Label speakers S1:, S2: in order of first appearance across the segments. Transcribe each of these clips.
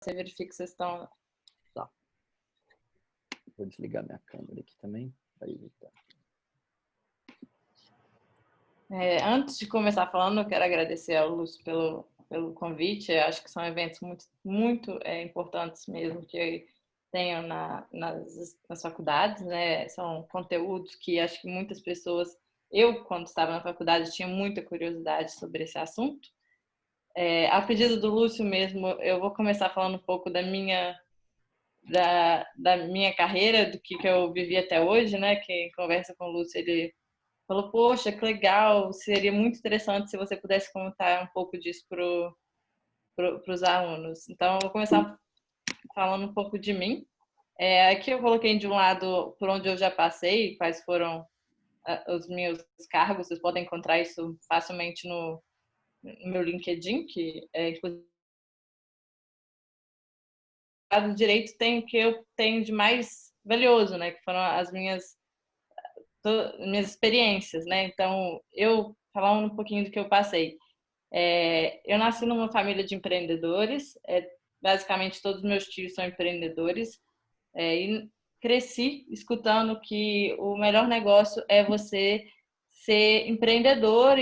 S1: você verifica que vocês estão...
S2: Tá. Vou desligar minha câmera aqui também, para evitar.
S1: Antes de começar falando, eu quero agradecer ao Lúcio pelo convite. Eu acho que são eventos muito importantes mesmo que tenho nas faculdades, né? São conteúdos que acho que muitas pessoas... Eu, quando estava na faculdade, tinha muita curiosidade sobre esse assunto. A pedido do Lúcio mesmo, eu vou começar falando um pouco da minha carreira, do que eu vivi até hoje, né? Quem conversa com o Lúcio, ele falou, poxa, que legal, seria muito interessante se você pudesse contar um pouco disso para os alunos. Então, eu vou começar falando um pouco de mim. Aqui eu coloquei de um lado por onde eu já passei, quais foram os meus cargos. Vocês podem encontrar isso facilmente no meu LinkedIn, que inclusive do lado direito tem o que eu tenho de mais valioso, né? Que foram as minhas experiências, né? Então, eu falando um pouquinho do que eu passei. Eu nasci numa família de empreendedores, basicamente todos os meus tios são empreendedores, e cresci escutando que o melhor negócio é você ser empreendedor,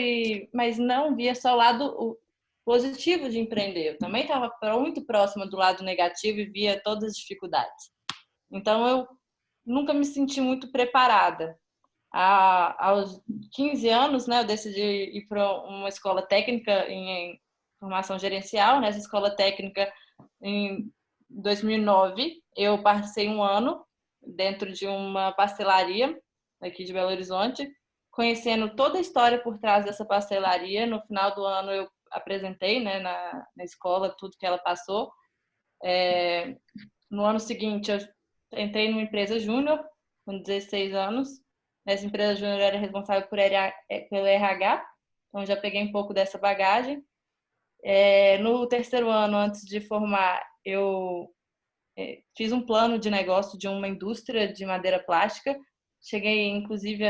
S1: mas não via só o lado positivo de empreender. Eu também estava muito próxima do lado negativo e via todas as dificuldades. Então, eu nunca me senti muito preparada. Aos 15 anos, né, eu decidi ir para uma escola técnica em formação gerencial. Nessa escola técnica, em 2009, eu passei um ano dentro de uma pastelaria aqui de Belo Horizonte, conhecendo toda a história por trás dessa pastelaria. No final do ano, eu apresentei, né, na escola tudo que ela passou. No ano seguinte, eu entrei numa empresa júnior, com 16 anos. Nessa empresa júnior, eu era responsável pelo RH, então já peguei um pouco dessa bagagem. No terceiro ano, antes de formar, eu fiz um plano de negócio de uma indústria de madeira plástica. Cheguei, inclusive,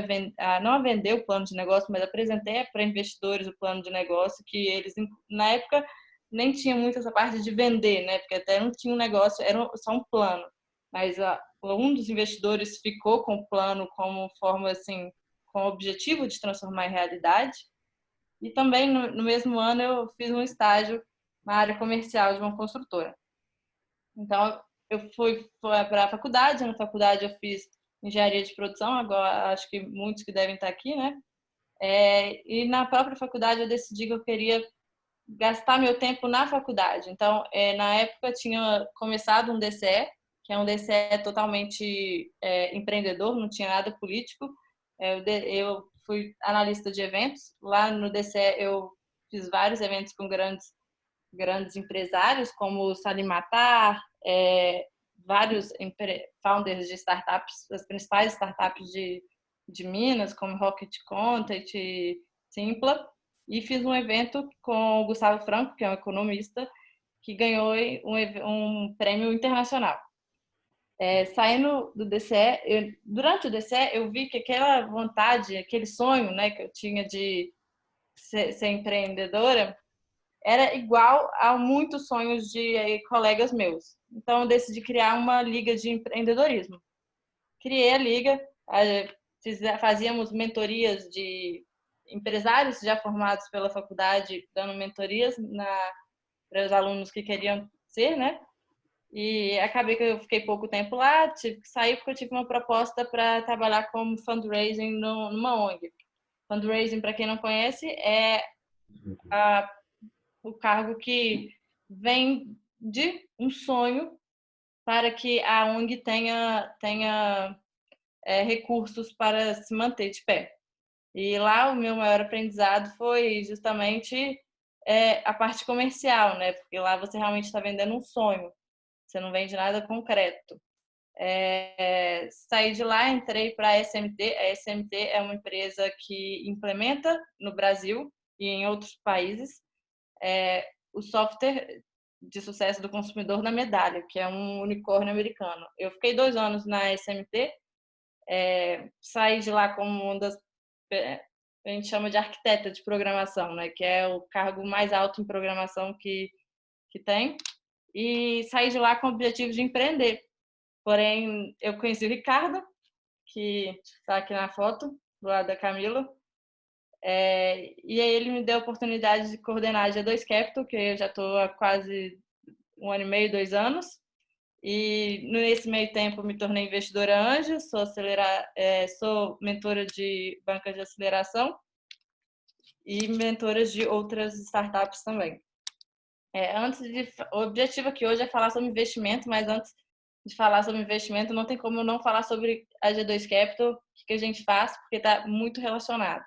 S1: não a vender o plano de negócio, mas apresentei para investidores o plano de negócio, que eles, na época, nem tinham muito essa parte de vender, né? Porque até não tinha um negócio, era só um plano. Mas um dos investidores ficou com o plano como forma, assim, com o objetivo de transformar em realidade. E também, no mesmo ano, eu fiz um estágio na área comercial de uma construtora. Então, eu fui para a faculdade. Na faculdade, eu fiz engenharia de produção, agora acho que muitos que devem estar aqui, né? E na própria faculdade, eu decidi que eu queria gastar meu tempo na faculdade. Então, na época, tinha começado um DCE, que é um DCE totalmente empreendedor, não tinha nada político. Eu fui analista de eventos. Lá no DCE, eu fiz vários eventos com grandes empresários, como o Salim Matar, vários founders de startups, as principais startups de Minas, como Rocket Content e Simpla. E fiz um evento com o Gustavo Franco, que é um economista, que ganhou um prêmio internacional. Saindo do DCE, durante o DCE, eu vi que aquela vontade, aquele sonho, né, que eu tinha de ser empreendedora, era igual a muitos sonhos de colegas meus. Então, eu decidi criar uma liga de empreendedorismo. Criei a liga, fazíamos mentorias de empresários já formados pela faculdade, dando mentorias para os alunos que queriam ser, né? E acabei que eu fiquei pouco tempo lá, tive que sair porque eu tive uma proposta para trabalhar como fundraising numa ONG. Fundraising, para quem não conhece, é o cargo que vem de um sonho para que a ONG tenha recursos para se manter de pé. E lá o meu maior aprendizado foi justamente a parte comercial, né? Porque lá você realmente está vendendo um sonho, você não vende nada concreto. Saí de lá, entrei para a SMT. A SMT é uma empresa que implementa no Brasil e em outros países o software de sucesso do consumidor na Medalha, que é um unicórnio americano. Eu fiquei 2 anos na SMT, saí de lá como uma das... A gente chama de arquiteta de programação, né? Que é o cargo mais alto em programação que tem. e saí de lá com o objetivo de empreender. Porém, eu conheci o Ricardo, que está aqui na foto, do lado da Camila, e aí ele me deu a oportunidade de coordenar a G2 Capital, que eu já estou há quase 1 ano e meio, 2 anos. E nesse meio tempo me tornei investidora anjo, sou mentora de bancas de aceleração e mentora de outras startups também. O objetivo aqui hoje é falar sobre investimento, mas antes de falar sobre investimento, não tem como eu não falar sobre a G2 Capital, o que a gente faz, porque está muito relacionado.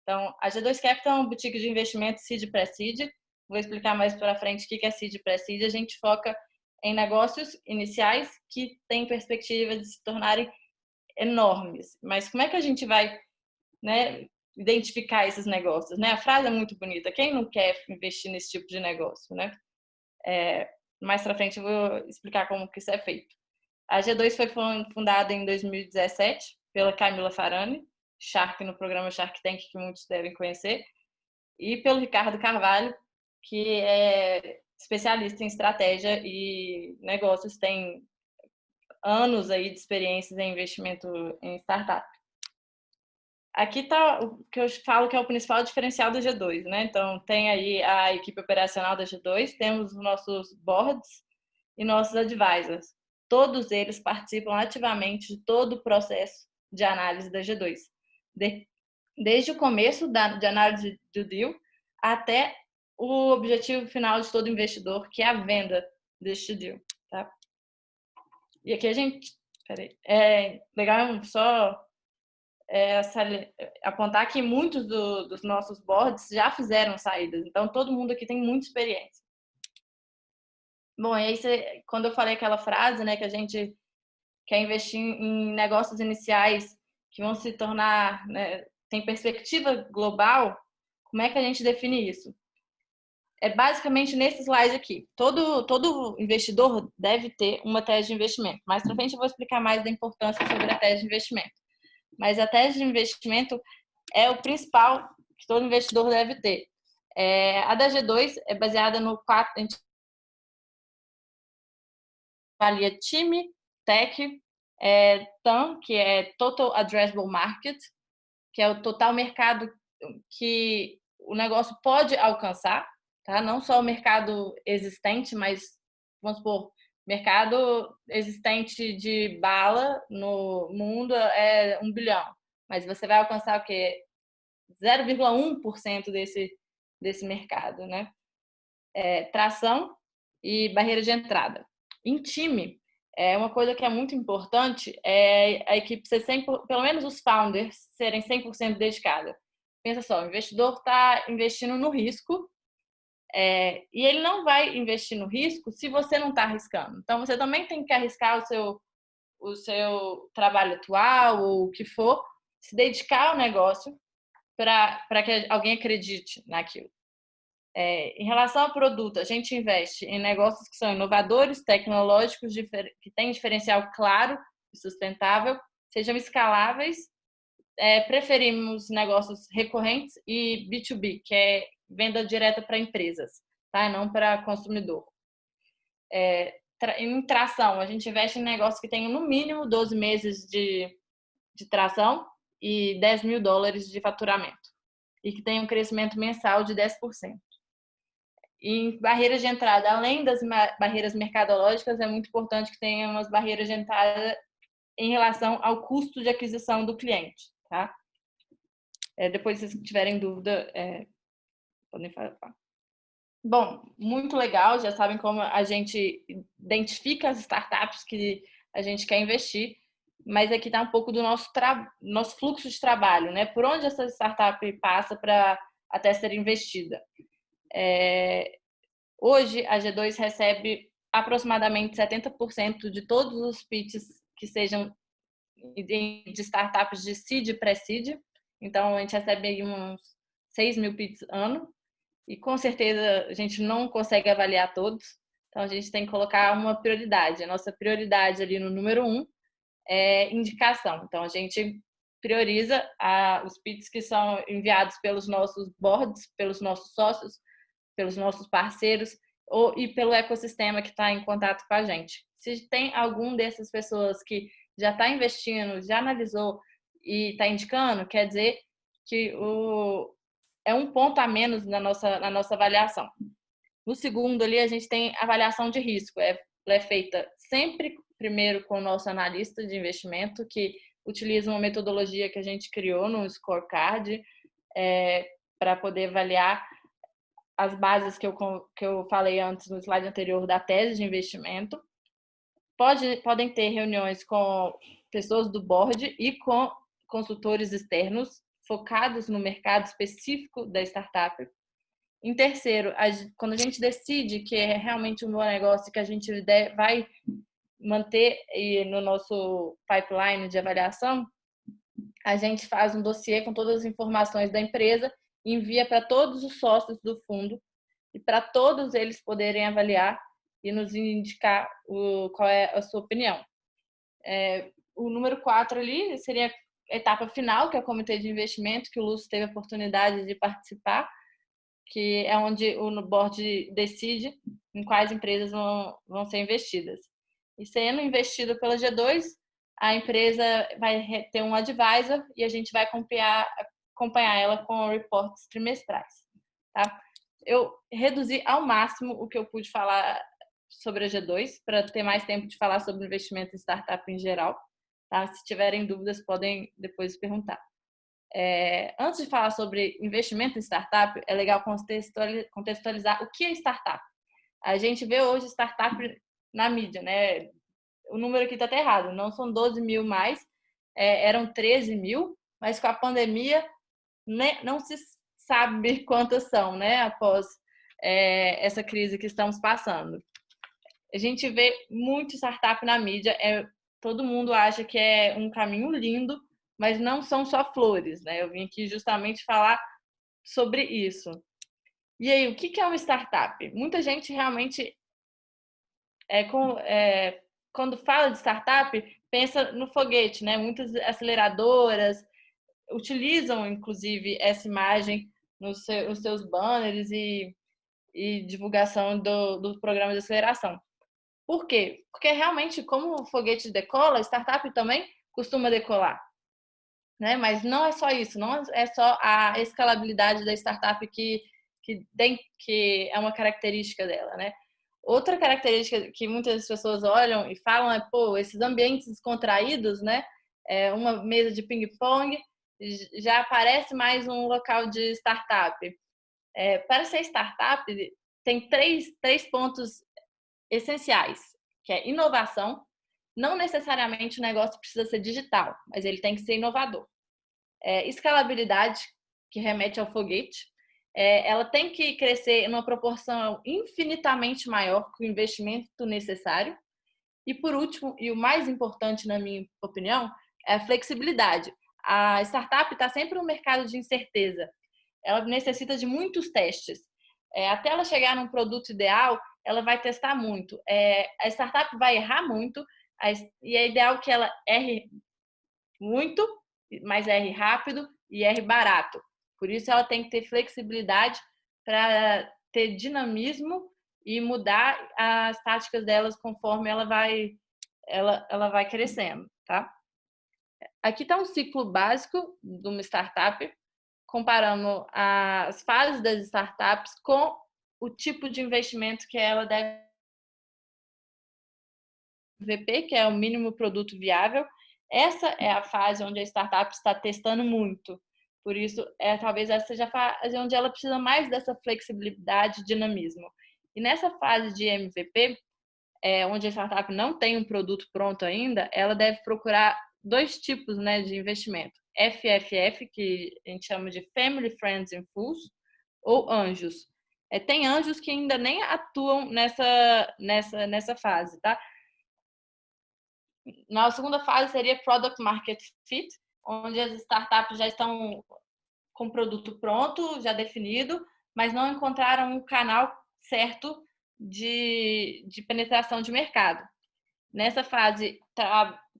S1: Então, a G2 Capital é uma boutique de investimento seed pré-seed. Vou explicar mais para frente o que é seed pré-seed. A gente foca em negócios iniciais que têm perspectiva de se tornarem enormes. Mas como é que a gente vai, né, identificar esses negócios? Né? A frase é muito bonita. Quem não quer investir nesse tipo de negócio? Né? Mais para frente eu vou explicar como que isso é feito. A G2 foi fundada em 2017 pela Camila Farani, Shark no programa Shark Tank, que muitos devem conhecer, e pelo Ricardo Carvalho, que é especialista em estratégia e negócios, tem anos aí de experiências em investimento em startup. Aqui está o que eu falo que é o principal diferencial do G2, né? Então, tem aí a equipe operacional da G2, temos os nossos boards e nossos advisors. Todos eles participam ativamente de todo o processo de análise da G2. Desde o começo de análise do deal até o objetivo final de todo investidor, que é a venda deste deal. Tá? E aqui a gente... É legal só apontar que muitos dos nossos boards já fizeram saídas. Então, todo mundo aqui tem muita experiência. Bom, e aí quando eu falei aquela frase, né, que a gente quer investir em negócios iniciais que vão se tornar, né, tem perspectiva global, como é que a gente define isso? É basicamente nesse slide aqui. Todo investidor deve ter uma tese de investimento. Mais pra frente eu vou explicar mais da importância sobre a tese de investimento. Mas a tese de investimento é o principal que todo investidor deve ter. A da G2 é baseada no 4, a gente avalia time, tech, TAM, que é Total Addressable Market, que é o total mercado que o negócio pode alcançar, tá? Não só o mercado existente, mas, vamos supor, mercado existente de bala no mundo é 1 bilhão, mas você vai alcançar o quê? 0,1% desse mercado, né? Tração e barreira de entrada. Em time, uma coisa que é muito importante é a equipe ser 100%, pelo menos os founders serem 100% dedicados. Pensa só, o investidor está investindo no risco e ele não vai investir no risco se você não está arriscando. Então, você também tem que arriscar o seu trabalho atual ou o que for, se dedicar ao negócio para que alguém acredite naquilo. Em relação ao produto, a gente investe em negócios que são inovadores, tecnológicos, que têm diferencial claro e sustentável, sejam escaláveis. Preferimos negócios recorrentes e B2B, que é venda direta para empresas, tá? Não para consumidor. Em tração, a gente investe em negócios que tenham no mínimo 12 meses de tração e $10 mil de faturamento e que tenham um crescimento mensal de 10%. Em barreiras de entrada, além das barreiras mercadológicas, é muito importante que tenha umas barreiras de entrada em relação ao custo de aquisição do cliente, tá? Depois, se vocês tiverem dúvida, podem falar. Bom, muito legal, já sabem como a gente identifica as startups que a gente quer investir, mas aqui está um pouco do nosso fluxo de trabalho, né? Por onde essa startup passa para até ser investida. Hoje, a G2 recebe aproximadamente 70% de todos os pitches que sejam de startups de seed e pré-seed. Então, a gente recebe aí uns 6 mil pitches ano. E, com certeza, a gente não consegue avaliar todos. Então, a gente tem que colocar uma prioridade. A nossa prioridade ali no número 1 é indicação. Então, a gente prioriza os pitches que são enviados pelos nossos boards, pelos nossos sócios, pelos nossos parceiros, e pelo ecossistema que está em contato com a gente. Se tem algum dessas pessoas que já está investindo, já analisou e está indicando, quer dizer que é um ponto a menos na nossa avaliação. No segundo ali, a gente tem avaliação de risco. Ela é feita sempre primeiro com o nosso analista de investimento, que utiliza uma metodologia que a gente criou no scorecard para poder avaliar as bases que eu falei antes no slide anterior da tese de investimento. Podem ter reuniões com pessoas do board e com consultores externos focados no mercado específico da startup. Em terceiro, quando a gente decide que é realmente um bom negócio que a gente vai manter no nosso pipeline de avaliação, a gente faz um dossiê com todas as informações da empresa e envia para todos os sócios do fundo e para todos eles poderem avaliar e nos indicar qual é a sua opinião. O número 4 ali seria a etapa final, que é o comitê de investimento, que o Lúcio teve a oportunidade de participar, que é onde o board decide em quais empresas vão ser investidas. E sendo investido pela G2, a empresa vai ter um advisor e a gente vai acompanhar ela com reportes trimestrais. Tá? Eu reduzi ao máximo o que eu pude falar sobre a G2, para ter mais tempo de falar sobre investimento em startup em geral. Tá? Se tiverem dúvidas, podem depois perguntar. Antes de falar sobre investimento em startup, é legal contextualizar o que é startup. A gente vê hoje startup na mídia, né? O número aqui está até errado, não são 12 mil mais, eram 13 mil, mas com a pandemia não se sabe quantas são, né? Após essa crise que estamos passando. A gente vê muito startup na mídia, todo mundo acha que é um caminho lindo, mas não são só flores, né? Eu vim aqui justamente falar sobre isso. E aí, o que é uma startup? Muita gente realmente, quando fala de startup, pensa no foguete, né? Muitas aceleradoras utilizam, inclusive, essa imagem nos seus banners e divulgação do programa de aceleração. Por quê? Porque realmente, como o foguete decola, a startup também costuma decolar. Né? Mas não é só isso, não é só a escalabilidade da startup que é uma característica dela, né? Outra característica que muitas pessoas olham e falam é, esses ambientes descontraídos, né? Uma mesa de ping-pong já parece mais um local de startup. Para ser startup, tem três pontos essenciais, que é inovação. Não necessariamente o negócio precisa ser digital, mas ele tem que ser inovador. Escalabilidade, que remete ao foguete, ela tem que crescer em uma proporção infinitamente maior que o investimento necessário. E por último, e o mais importante na minha opinião, é a flexibilidade. A startup está sempre no mercado de incerteza. Ela necessita de muitos testes. Até ela chegar num produto ideal, ela vai testar muito. A startup vai errar muito e é ideal que ela erre muito, mas erre rápido e erre barato. Por isso ela tem que ter flexibilidade para ter dinamismo e mudar as táticas delas conforme ela vai crescendo, tá? Aqui está um ciclo básico de uma startup, comparando as fases das startups com o tipo de investimento que ela deve MVP, que é o mínimo produto viável. Essa é a fase onde a startup está testando muito. Por isso, talvez essa seja a fase onde ela precisa mais dessa flexibilidade e dinamismo. E nessa fase de MVP, onde a startup não tem um produto pronto ainda, ela deve procurar dois tipos, né, de investimento. FFF, que a gente chama de Family, Friends and Fools, ou anjos. Tem anjos que ainda nem atuam nessa fase, tá? Na segunda fase seria Product Market Fit, onde as startups já estão com o produto pronto, já definido, mas não encontraram um canal certo de penetração de mercado. Nessa fase,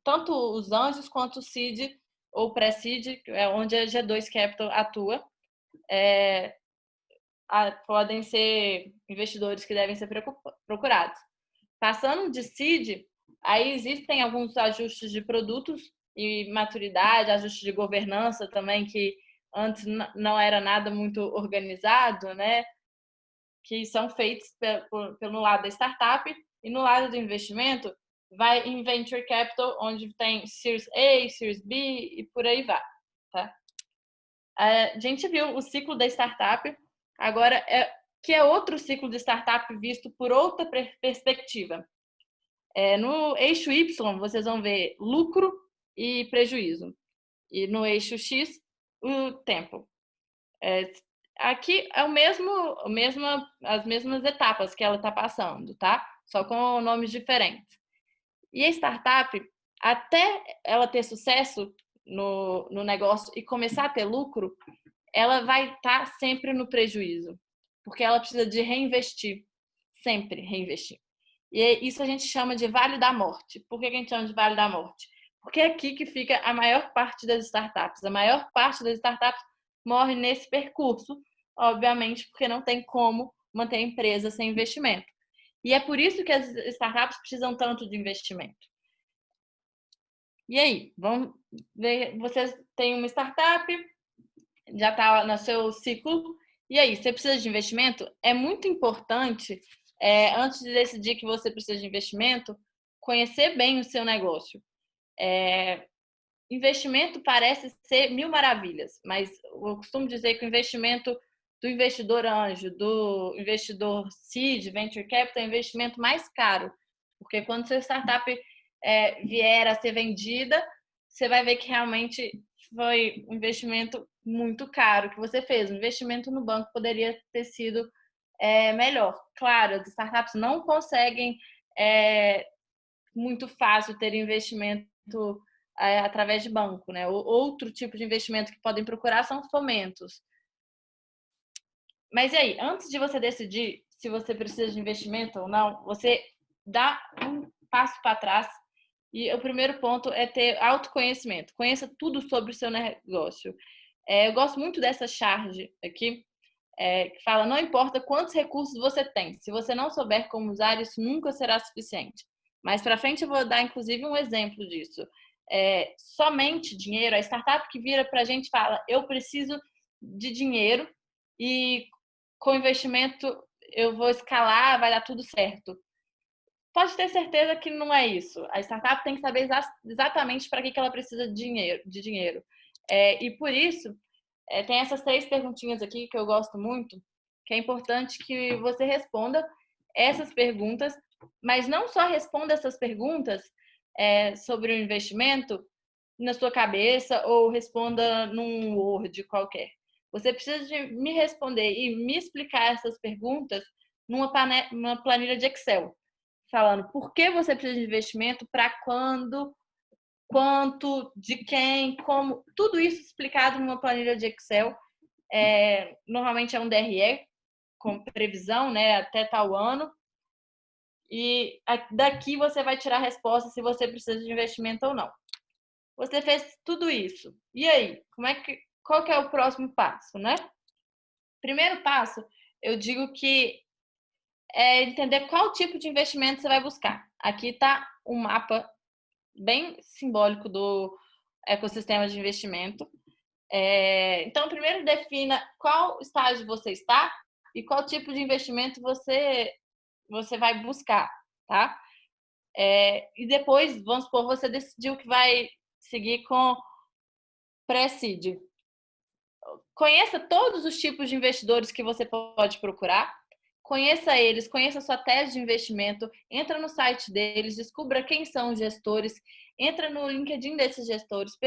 S1: tanto os anjos quanto o seed ou pré-seed, onde a G2 Capital atua, podem ser investidores que devem ser procurados. Passando de seed, aí existem alguns ajustes de produtos e maturidade, ajustes de governança também, que antes não era nada muito organizado, né? Que são feitos pelo lado da startup, e no lado do investimento vai em Venture Capital, onde tem Series A, Series B e por aí vai. Tá? A gente viu o ciclo da startup, agora que é outro ciclo de startup visto por outra perspectiva. No eixo Y, vocês vão ver lucro e prejuízo. E no eixo X, o tempo. Aqui é as mesmas etapas que ela está passando, tá? Só com nomes diferentes. E a startup, até ela ter sucesso no negócio e começar a ter lucro, ela vai estar sempre no prejuízo, porque ela precisa de reinvestir, sempre reinvestir. E isso a gente chama de Vale da Morte. Por que a gente chama de Vale da Morte? Porque é aqui que fica a maior parte das startups. A maior parte das startups morre nesse percurso, obviamente, porque não tem como manter a empresa sem investimento. E é por isso que as startups precisam tanto de investimento. E aí, vamos ver, vocês têm uma startup, já está no seu ciclo, e aí, você precisa de investimento? É muito importante, antes de decidir que você precisa de investimento, conhecer bem o seu negócio. Investimento parece ser mil maravilhas, mas eu costumo dizer que o investimento do investidor anjo, do investidor seed, venture capital, é o investimento mais caro, porque quando sua startup vier a ser vendida, você vai ver que realmente foi um investimento muito caro que você fez. O investimento no banco poderia ter sido melhor. Claro, as startups não conseguem muito fácil ter investimento através de banco, né? Outro tipo de investimento que podem procurar são fomentos. Mas e aí, antes de você decidir se você precisa de investimento ou não, você dá um passo para trás. E o primeiro ponto é ter autoconhecimento. Conheça tudo sobre o seu negócio. Eu gosto muito dessa charge aqui, que fala: não importa quantos recursos você tem, se você não souber como usar, isso nunca será suficiente. Mais para frente eu vou dar, inclusive, um exemplo disso. Somente dinheiro, a startup que vira para a gente fala: eu preciso de dinheiro e com investimento eu vou escalar, vai dar tudo certo. Pode ter certeza que não é isso. A startup tem que saber exatamente para que ela precisa de dinheiro. E por isso, tem essas 3 perguntinhas aqui que eu gosto muito, que é importante que você responda essas perguntas, mas não só responda essas perguntas sobre o investimento na sua cabeça ou responda num Word qualquer. Você precisa de me responder e me explicar essas perguntas numa planilha de Excel, falando por que você precisa de investimento, para quando, quanto, de quem, como, tudo isso explicado numa planilha de Excel. Normalmente é um DRE, com previsão, né, até tal ano. E daqui você vai tirar a resposta se você precisa de investimento ou não. Você fez tudo isso. E aí, qual que é o próximo passo, né? Primeiro passo, eu digo que é entender qual tipo de investimento você vai buscar. Aqui está um mapa bem simbólico do ecossistema de investimento. Então, primeiro defina qual estágio você está e qual tipo de investimento você vai buscar, tá? E depois, vamos supor, você decidiu que vai seguir com pré-seed. Conheça todos os tipos de investidores que você pode procurar. Conheça eles, conheça a sua tese de investimento, entra no site deles, descubra quem são os gestores, entra no LinkedIn desses gestores,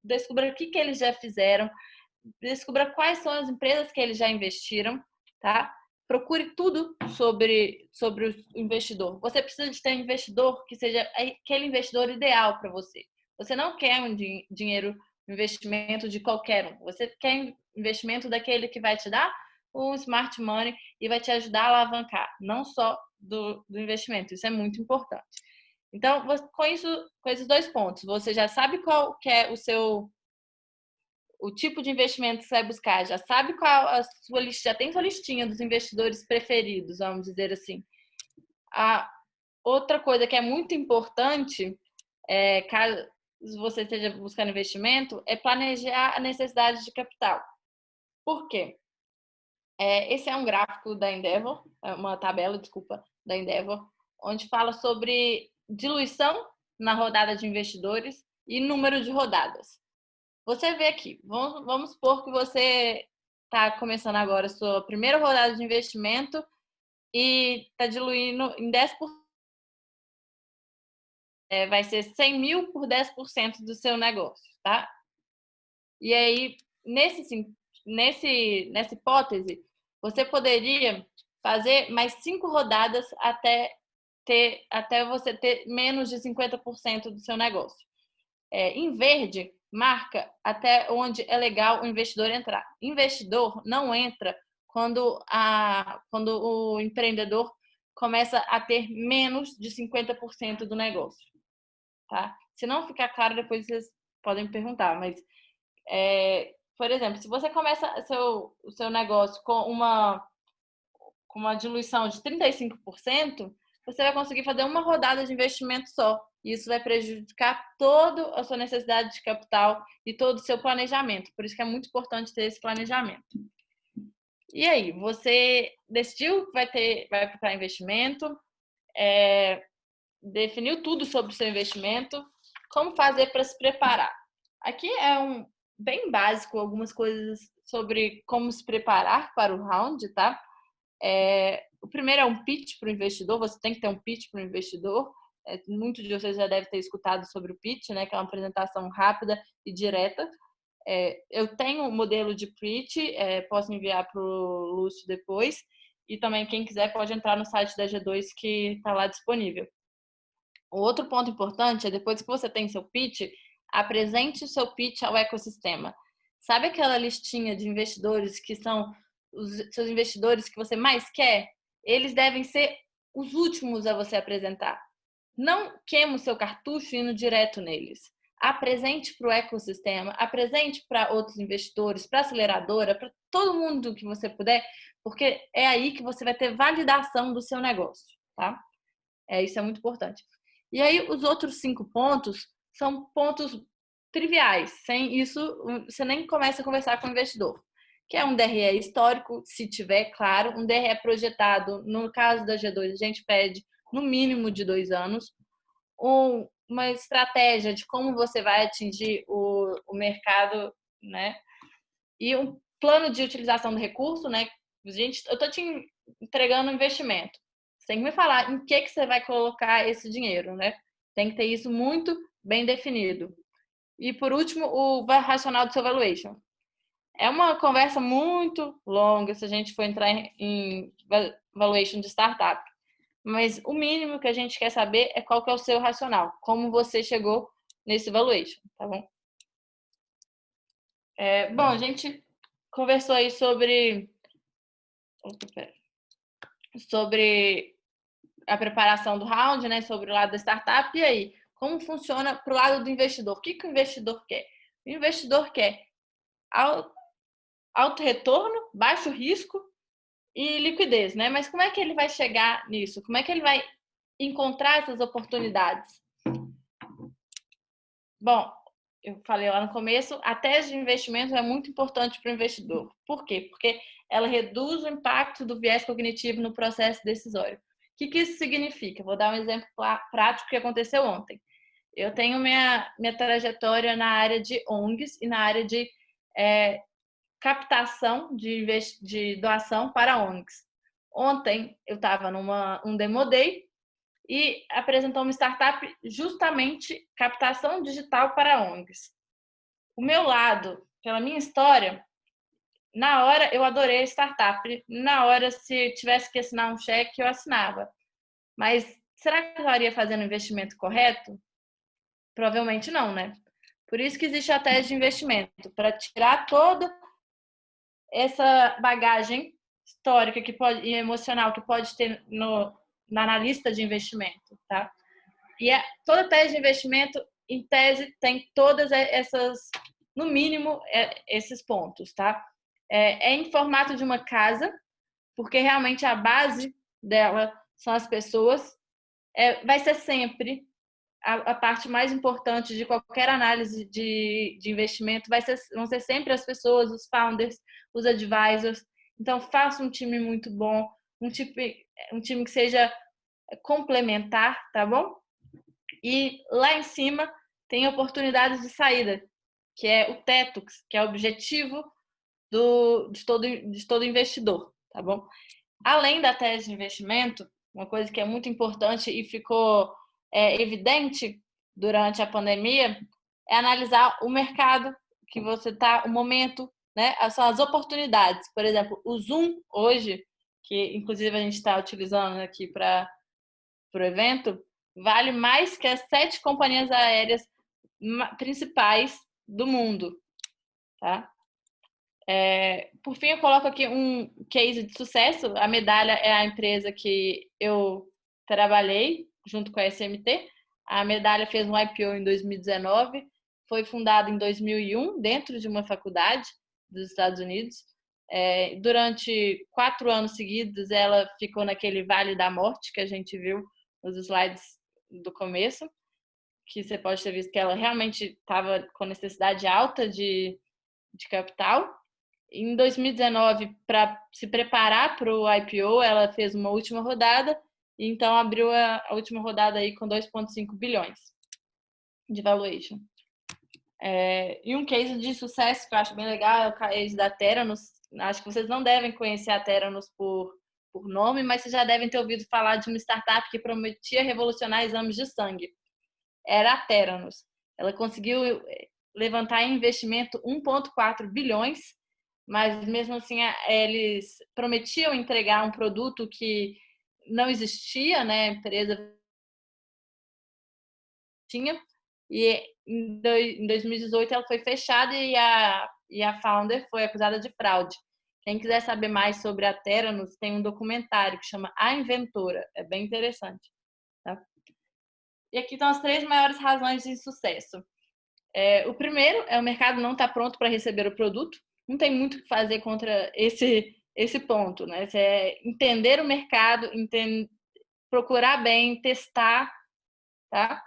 S1: descubra o que eles já fizeram, descubra quais são as empresas que eles já investiram, tá? Procure tudo sobre o investidor. Você precisa de ter um investidor que seja aquele investidor ideal para você. Você não quer um investimento de qualquer um. Você quer investimento daquele que vai te dar um smart money e vai te ajudar a alavancar, não só do investimento. Isso é muito importante. Então, com esses 2 pontos, você já sabe qual que é o tipo de investimento que você vai buscar, já sabe qual a sua lista, já tem sua listinha dos investidores preferidos, vamos dizer assim. A outra coisa que é muito importante, caso você esteja buscando investimento, é planejar a necessidade de capital. Por quê? Esse é um gráfico da Endeavor, uma tabela, desculpa, da Endeavor, onde fala sobre diluição na rodada de investidores e número de rodadas. Você vê aqui, vamos supor que você está começando agora a sua primeira rodada de investimento e está diluindo em 10%. Vai ser 100 mil por 10% do seu negócio, tá? E aí, nessa hipótese, você poderia fazer mais 5 rodadas até você ter menos de 50% do seu negócio. Em verde, marca até onde é legal o investidor entrar. Investidor não entra quando o empreendedor começa a ter menos de 50% do negócio, tá? Se não ficar claro, depois vocês podem me perguntar, mas por exemplo, se você começa o seu negócio com uma diluição de 35%, você vai conseguir fazer uma rodada de investimento só. Isso vai prejudicar toda a sua necessidade de capital e todo o seu planejamento. Por isso que é muito importante ter esse planejamento. E aí, você decidiu que vai procurar investimento, definiu tudo sobre o seu investimento, como fazer para se preparar? Aqui é bem básico, algumas coisas sobre como se preparar para o round, tá? O primeiro é um pitch para o investidor, você tem que ter um pitch para o investidor. Muitos de vocês já devem ter escutado sobre o pitch, né? Que é uma apresentação rápida e direta. Eu tenho um modelo de pitch, posso enviar para o Lúcio depois. E também, quem quiser, pode entrar no site da G2 que está lá disponível. O outro ponto importante é, depois que você tem seu pitch, apresente o seu pitch ao ecossistema. Sabe aquela listinha de investidores que são os seus investidores que você mais quer? Eles devem ser os últimos a você apresentar. Não queime o seu cartucho indo direto neles. Apresente para o ecossistema, apresente para outros investidores, para a aceleradora, para todo mundo que você puder, porque é aí que você vai ter validação do seu negócio, tá? Isso é muito importante. E aí, os outros 5 pontos são pontos triviais. Sem isso, você nem começa a conversar com o investidor. Que é um DRE histórico, se tiver, claro. Um DRE projetado, no caso da G2, a gente pede no mínimo de 2 anos. Uma estratégia de como você vai atingir o mercado, né? E um plano de utilização do recurso, né? Gente, eu estou te entregando um investimento. Você tem que me falar em que você vai colocar esse dinheiro, né? Tem que ter isso muito bem definido. E, por último, o racional do seu valuation. É uma conversa muito longa se a gente for entrar em valuation de startup. Mas o mínimo que a gente quer saber é qual que é o seu racional. Como você chegou nesse valuation, tá bom? Bom, a gente conversou aí sobre a preparação do round, né? Sobre o lado da startup. E aí, como funciona para o lado do investidor? O que o investidor quer? O investidor quer alto retorno, baixo risco e liquidez, né? Mas como é que ele vai chegar nisso? Como é que ele vai encontrar essas oportunidades? Bom, eu falei lá no começo, a tese de investimento é muito importante para o investidor. Por quê? Porque ela reduz o impacto do viés cognitivo no processo decisório. O que isso significa? Vou dar um exemplo prático que aconteceu ontem. Eu tenho minha trajetória na área de ONGs e na área de captação de doação para ONGs. Ontem eu estava num Demo Day e apresentou uma startup justamente captação digital para ONGs. O meu lado, pela minha história, na hora eu adorei a startup. Na hora, se tivesse que assinar um cheque, eu assinava. Mas será que eu estaria fazendo o investimento correto? Provavelmente não, né? Por isso que existe a tese de investimento, para tirar toda essa bagagem histórica e emocional que pode ter na analista de investimento, tá? E toda tese de investimento, em tese, tem todas essas no mínimo, esses pontos, tá? É em formato de uma casa, porque realmente a base dela são as pessoas. Vai ser sempre a parte mais importante de qualquer análise de investimento, vão ser sempre as pessoas, os founders, os advisors. Então, faça um time muito bom, um time que seja complementar, tá bom? E lá em cima tem oportunidades de saída, que é o teto, que é o objetivo de todo investidor, tá bom? Além da tese de investimento, uma coisa que é muito importante e ficou evidente durante a pandemia é analisar o mercado que você está, o momento, né? São as oportunidades. Por exemplo, o Zoom hoje, que inclusive a gente está utilizando aqui para o evento, vale mais que as 7 companhias aéreas principais do mundo, tá? Por fim, eu coloco aqui um case de sucesso. A Medalha é a empresa que eu trabalhei junto com a SMT. A Medalha fez um IPO em 2019, foi fundada em 2001 dentro de uma faculdade dos Estados Unidos. Durante 4 anos seguidos, ela ficou naquele vale da morte que a gente viu nos slides do começo, que você pode ter visto que ela realmente estava com necessidade alta de capital. Em 2019, para se preparar para o IPO, ela fez uma última rodada, e então abriu a última rodada aí com 2,5 bilhões de valuation. E um case de sucesso que eu acho bem legal é o case da Theranos. Acho que vocês não devem conhecer a Theranos por nome, mas vocês já devem ter ouvido falar de uma startup que prometia revolucionar exames de sangue. Era a Theranos. Ela conseguiu levantar em investimento 1,4 bilhões, mas mesmo assim eles prometiam entregar um produto que não existia, né? A empresa tinha, e em 2018 ela foi fechada e a founder foi acusada de fraude. Quem quiser saber mais sobre a Theranos, tem um documentário que chama A Inventora, é bem interessante. Tá? E aqui estão as 3 maiores razões de sucesso. O primeiro é o mercado não está pronto para receber o produto. Não tem muito o que fazer contra esse ponto, né? Você entender o mercado, procurar bem, testar, tá?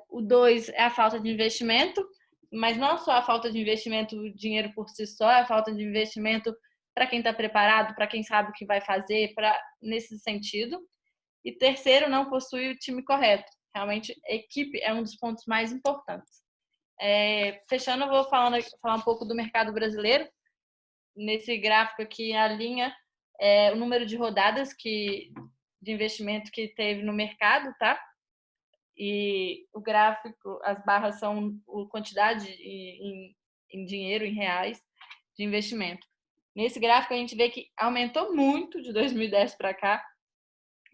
S1: O 2 é a falta de investimento, mas não só a falta de investimento, dinheiro por si só, é a falta de investimento para quem está preparado, para quem sabe o que vai fazer, nesse sentido. E terceiro, não possui o time correto. Realmente, a equipe é um dos pontos mais importantes. Fechando, eu vou falar um pouco do mercado brasileiro. Nesse gráfico aqui, a linha é o número de rodadas de investimento que teve no mercado, tá? E o gráfico, as barras são a quantidade em dinheiro, em reais, de investimento. Nesse gráfico, a gente vê que aumentou muito de 2010 para cá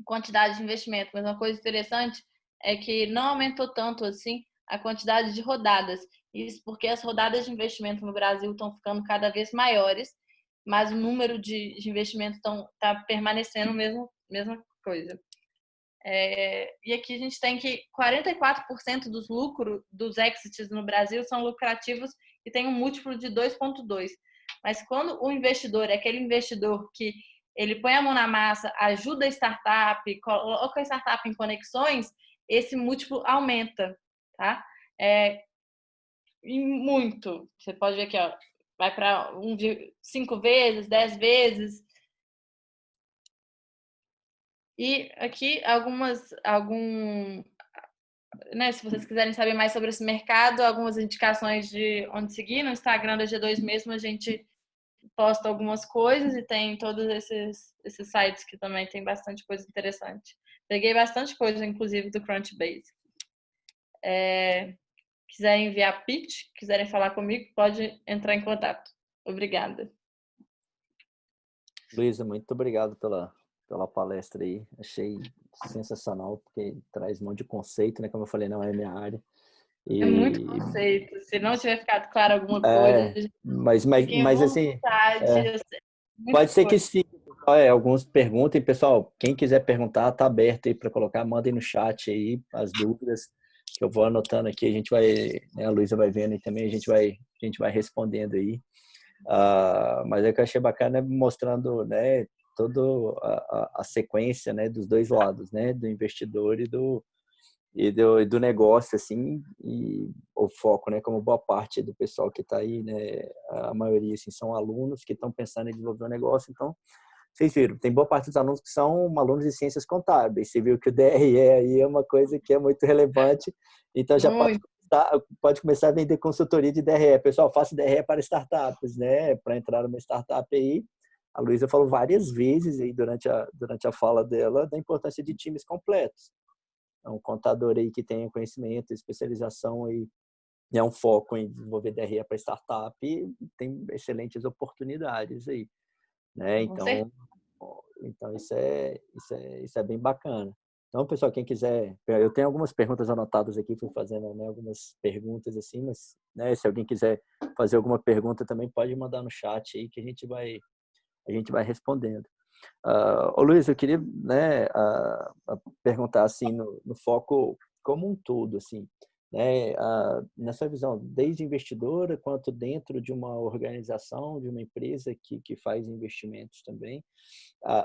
S1: a quantidade de investimento, mas uma coisa interessante é que não aumentou tanto assim a quantidade de rodadas. Isso porque as rodadas de investimento no Brasil estão ficando cada vez maiores, mas o número de investimento está permanecendo mesma coisa. E aqui a gente tem que 44% dos lucros dos exits no Brasil são lucrativos e tem um múltiplo de 2,2. Mas quando o investidor é aquele investidor que ele põe a mão na massa, ajuda a startup, coloca a startup em conexões, esse múltiplo aumenta, tá? E muito. Você pode ver aqui, ó, vai para 5 vezes, 10 vezes. E aqui né, se vocês quiserem saber mais sobre esse mercado, algumas indicações de onde seguir. No Instagram da G2 mesmo, a gente posta algumas coisas e tem todos esses sites que também tem bastante coisa interessante. Peguei bastante coisa, inclusive, do Crunchbase. Quiserem enviar pitch, quiserem falar comigo, pode entrar em contato. Obrigada.
S2: Luísa, muito obrigado pela palestra aí. Achei sensacional, porque traz um monte de conceito, né? Como eu falei, não é minha área.
S1: É muito conceito. Se não tiver ficado claro alguma coisa, fiquem à
S2: mas assim,
S1: vontade.
S2: pode ser que sim. Alguns perguntem, pessoal, quem quiser perguntar, tá aberto aí para colocar, mandem no chat aí as dúvidas, que eu vou anotando aqui, a gente vai, né, a Luísa vai vendo e também a gente vai respondendo aí. Mas é que eu achei bacana mostrando, né, toda a sequência, né, dos dois lados, né, do investidor e do negócio, assim, e o foco, né, como boa parte do pessoal que está aí, né, a maioria, assim, são alunos que estão pensando em desenvolver um negócio, então, vocês viram, tem boa parte dos alunos que são alunos de ciências contábeis, você viu que o DRE aí é uma coisa que é muito relevante, então já
S1: Muito.
S2: pode começar a vender consultoria de DRE. Pessoal, faço DRE para startups, né, para entrar numa startup aí. A Luísa falou várias vezes aí durante a fala dela da importância de times completos. Um contador aí que tenha conhecimento, especialização aí, é um foco em desenvolver DRE para startup, tem excelentes oportunidades aí, né?
S1: Com certeza.
S2: Então isso é bem bacana. Então, pessoal, quem quiser, eu tenho algumas perguntas anotadas aqui, fui fazendo, né, algumas perguntas assim, mas, né, se alguém quiser fazer alguma pergunta também pode mandar no chat aí que a gente vai respondendo. Ô Luiz, eu queria, né, perguntar assim no foco como um todo, assim, né, na sua visão, desde investidora quanto dentro de uma organização, de uma empresa que faz investimentos também,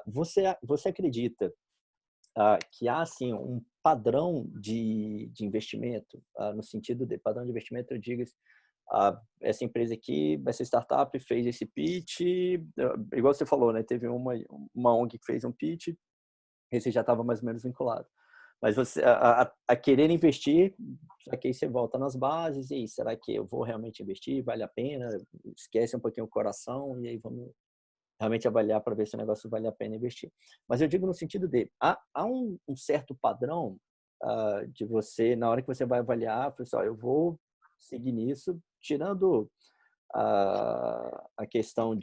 S2: você acredita que há assim um padrão de investimento, no sentido de padrão de investimento, eu digo essa empresa aqui, essa startup fez esse pitch, igual você falou, né? Teve uma ONG que fez um pitch, esse já estava mais ou menos vinculado. Mas você, a querer investir, só que aí você volta nas bases, e aí, será que eu vou realmente investir? Vale a pena? Esquece um pouquinho o coração, e aí vamos realmente avaliar para ver se o negócio vale a pena investir. Mas eu digo no sentido de, há um certo padrão de você, na hora que você vai avaliar, pessoal, eu vou seguir nisso, tirando a questão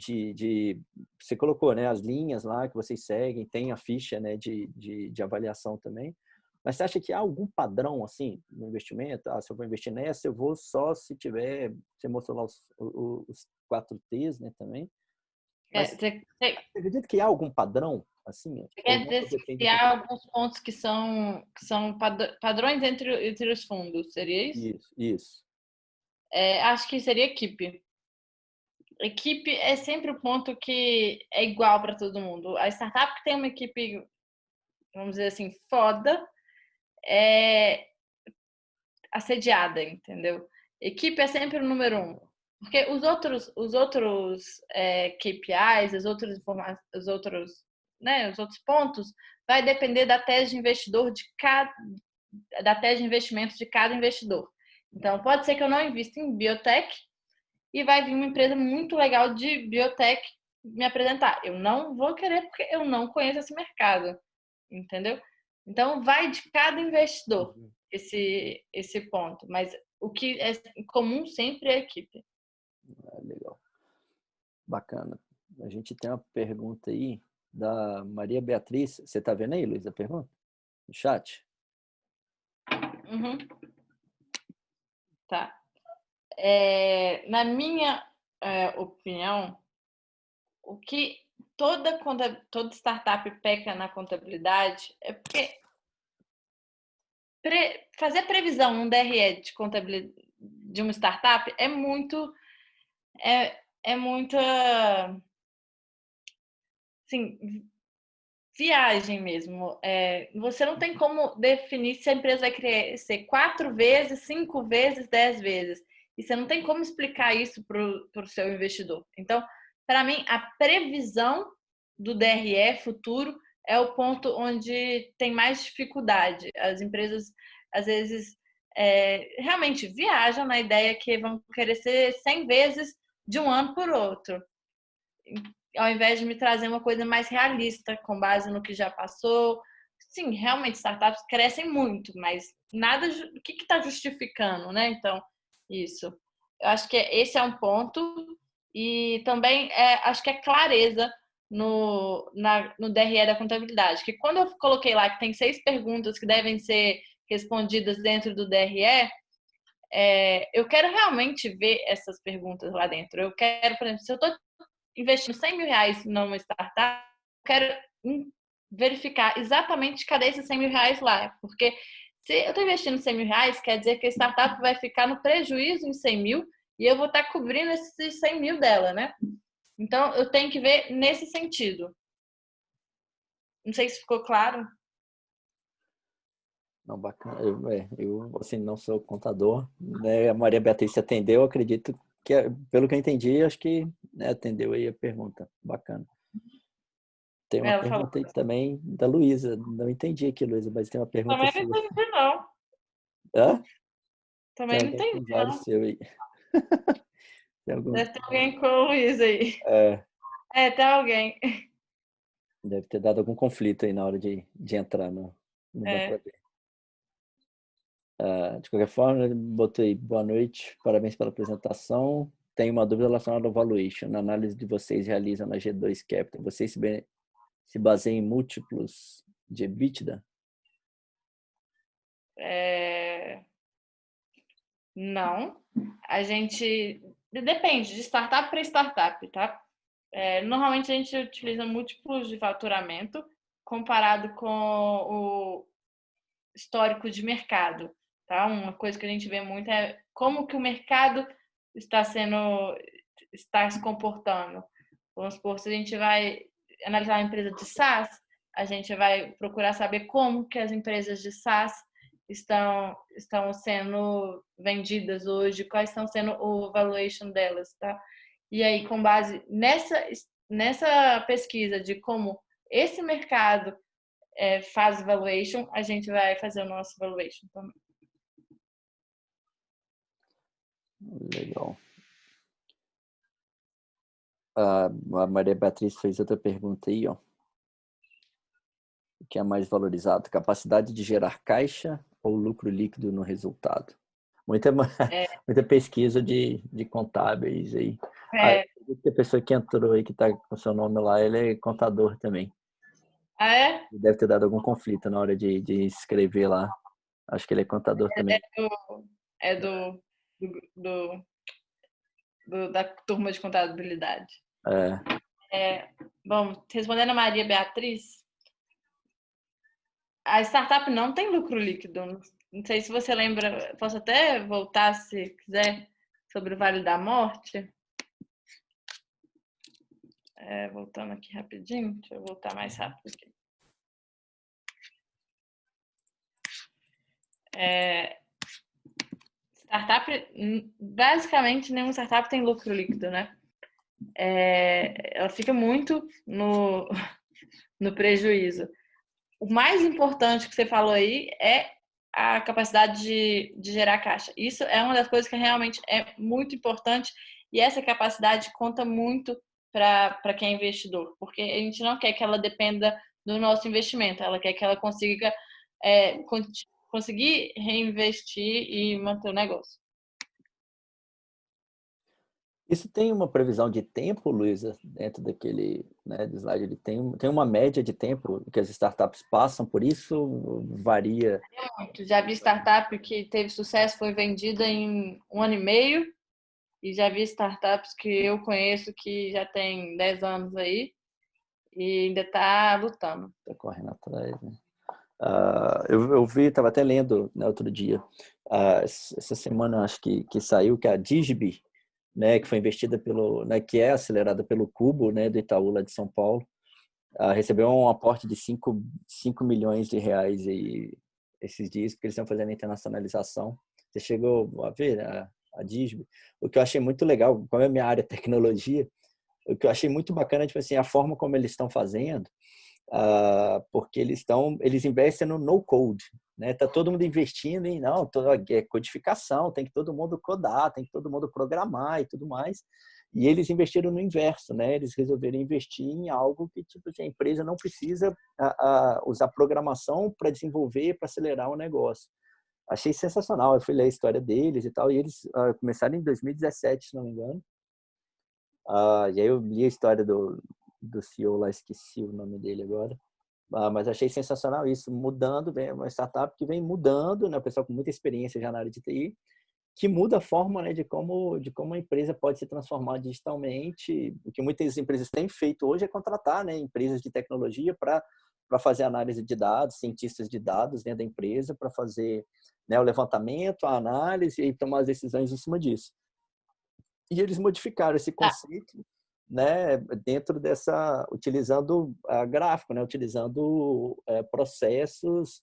S2: você colocou, né, as linhas lá que vocês seguem, tem a ficha, né, de avaliação também, mas você acha que há algum padrão, assim, no investimento? Se eu vou investir nessa, eu vou só se tiver, você mostrou lá os 4 T's, né, também, mas
S1: Você
S2: você acredita que há algum padrão, assim, ou
S1: quer
S2: não,
S1: dizer
S2: depende
S1: se
S2: um
S1: há
S2: pouquinho?
S1: alguns pontos que são padrões entre os fundos, seria isso?
S2: Isso.
S1: Acho que seria equipe. Equipe é sempre o ponto que é igual para todo mundo. A startup que tem uma equipe, vamos dizer assim, foda, é assediada, entendeu? Equipe é sempre o número um. Porque os outros KPIs, os outros pontos, vai depender da tese de investidor da tese de investimento de cada investidor. Então, pode ser que eu não invista em biotech e vai vir uma empresa muito legal de biotech me apresentar. Eu não vou querer porque eu não conheço esse mercado, entendeu? Então, vai de cada investidor
S2: Uhum.
S1: esse ponto. Mas o que é comum sempre é a equipe.
S2: Legal. Bacana. A gente tem uma pergunta aí da Maria Beatriz. Você está vendo aí, Luiz, a pergunta? No chat?
S1: Uhum, tá. Na minha opinião, o que toda startup peca na contabilidade é porque fazer previsão num DRE de contabilidade de uma startup é muita, assim, viagem mesmo. Você não tem como definir se a empresa vai crescer 4 vezes, 5 vezes, 10 vezes. E você não tem como explicar isso para o seu investidor. Então, para mim, a previsão do DRE futuro é o ponto onde tem mais dificuldade. As empresas, às vezes, realmente viajam na ideia que vão crescer 100 vezes de um ano por outro, ao invés de me trazer uma coisa mais realista, com base no que já passou. Sim, realmente, startups crescem muito, mas nada. O que está justificando, né? Então, isso. Eu acho que esse é um ponto. E também acho que é clareza no DRE da contabilidade. Que quando eu coloquei lá que tem 6 perguntas que devem ser respondidas dentro do DRE, eu quero realmente ver essas perguntas lá dentro. Eu quero, por exemplo, se eu estou investindo 100 mil reais numa startup, eu quero verificar exatamente cadê esses 100 mil reais lá, porque Se eu estou investindo R$100.000, quer dizer que a startup vai ficar no prejuízo em 100 mil e eu vou estar cobrindo esses 100 mil dela, né? Então, eu tenho que ver nesse sentido. Não sei se ficou claro.
S2: Não, bacana. Eu assim, não sou contador, né? A Maria Beatriz atendeu, acredito que, pelo que eu entendi, acho que, né, atendeu aí a pergunta. Bacana. Tem uma
S1: Ela falou.
S2: pergunta aí também da Luísa. Não entendi aqui, Luísa, mas tem uma pergunta
S1: Também não
S2: sua.
S1: entendi, não.
S2: Hã? Tem
S1: Também não
S2: alguém
S1: entendi,
S2: com vários
S1: não.
S2: seu aí. Tem algum...
S1: Deve ter alguém com o Luiz aí.
S2: É,
S1: Tem alguém.
S2: deve ter dado algum conflito aí na hora de entrar, não dá para
S1: É.
S2: ver. De qualquer forma, ele botou aí, boa noite, parabéns pela apresentação. Tenho uma dúvida relacionada ao valuation. Na análise de vocês realizam na G2 Capital, vocês se baseiam em múltiplos de EBITDA?
S1: Não. A gente. Depende, de startup para startup, tá? Normalmente a gente utiliza múltiplos de faturamento comparado com o histórico de mercado, tá? Uma coisa que a gente vê muito é como que o mercado está está se comportando. Vamos supor, se a gente vai analisar uma empresa de SaaS, a gente vai procurar saber como que as empresas de SaaS estão sendo vendidas hoje, quais estão sendo o valuation delas, tá? E aí, com base nessa pesquisa de como esse mercado faz valuation, a gente vai fazer o nosso valuation também.
S2: Legal. A Maria Beatriz fez outra pergunta aí, ó. O que é mais valorizado? Capacidade de gerar caixa ou lucro líquido no resultado? Muita,
S1: É,
S2: muita pesquisa de contábeis aí.
S1: é,
S2: A pessoa que entrou aí, que está com seu nome lá, ele é contador também.
S1: ah, é?
S2: Deve ter dado algum conflito na hora de escrever lá. Acho que ele é contador
S1: É
S2: também.
S1: do, é do, da turma de contabilidade.
S2: É,
S1: Bom, respondendo a Maria Beatriz, a startup não tem lucro líquido. Não sei se você lembra, posso até voltar se quiser sobre o Vale da Morte. Voltando aqui rapidinho, deixa eu voltar mais rápido aqui. Startup, basicamente, nenhuma startup tem lucro líquido, né? Ela fica muito no prejuízo. O mais importante que você falou aí é a capacidade de gerar caixa. Isso é uma das coisas que realmente é muito importante e essa capacidade conta muito para quem é investidor, porque a gente não quer que ela dependa do nosso investimento, ela quer que ela consiga conseguir reinvestir e manter o negócio.
S2: isso tem uma previsão de tempo, Luísa, dentro daquele, né, do slide? Ele tem uma média de tempo que as startups passam por isso? Varia?
S1: Já vi startup que teve sucesso, foi vendida em 1 ano e meio, e já vi startups que eu conheço que já tem 10 anos aí e ainda está lutando.
S2: Está correndo atrás, né? Eu vi, estava até lendo, né, outro dia, essa semana acho que saiu, que a Digby, né, que foi investida né, que é acelerada pelo Cubo, né, do Itaú lá de São Paulo, recebeu um aporte de 5 milhões de reais aí, esses dias, porque eles estão fazendo a internacionalização. Você chegou a ver a Digby? O que eu achei muito legal, como é a minha área tecnologia, o que eu achei muito bacana, tipo assim, a forma como eles estão fazendo, porque eles investem no no code, né? Tá todo mundo investindo em não, codificação, tem que todo mundo codar, tem que todo mundo programar e tudo mais. E eles investiram no inverso, né? Eles resolveram investir em algo que tipo assim, a empresa não precisa usar programação para desenvolver, para acelerar o negócio. Achei sensacional. Eu fui ler a história deles e tal, e eles começaram em 2017, se não me engano. E aí eu li a história do CEO lá, esqueci o nome dele agora. Mas achei sensacional isso, mudando, vem uma startup que vem mudando, né, o pessoal com muita experiência já na área de TI, que muda a forma, né, de como a empresa pode se transformar digitalmente. O que muitas empresas têm feito hoje é contratar, né, empresas de tecnologia para para fazer análise de dados, cientistas de dados dentro da empresa para fazer, né, o levantamento, a análise e tomar as decisões em cima disso. E eles modificaram esse
S1: Tá.
S2: conceito, né, dentro dessa, utilizando gráfico, né, utilizando processos,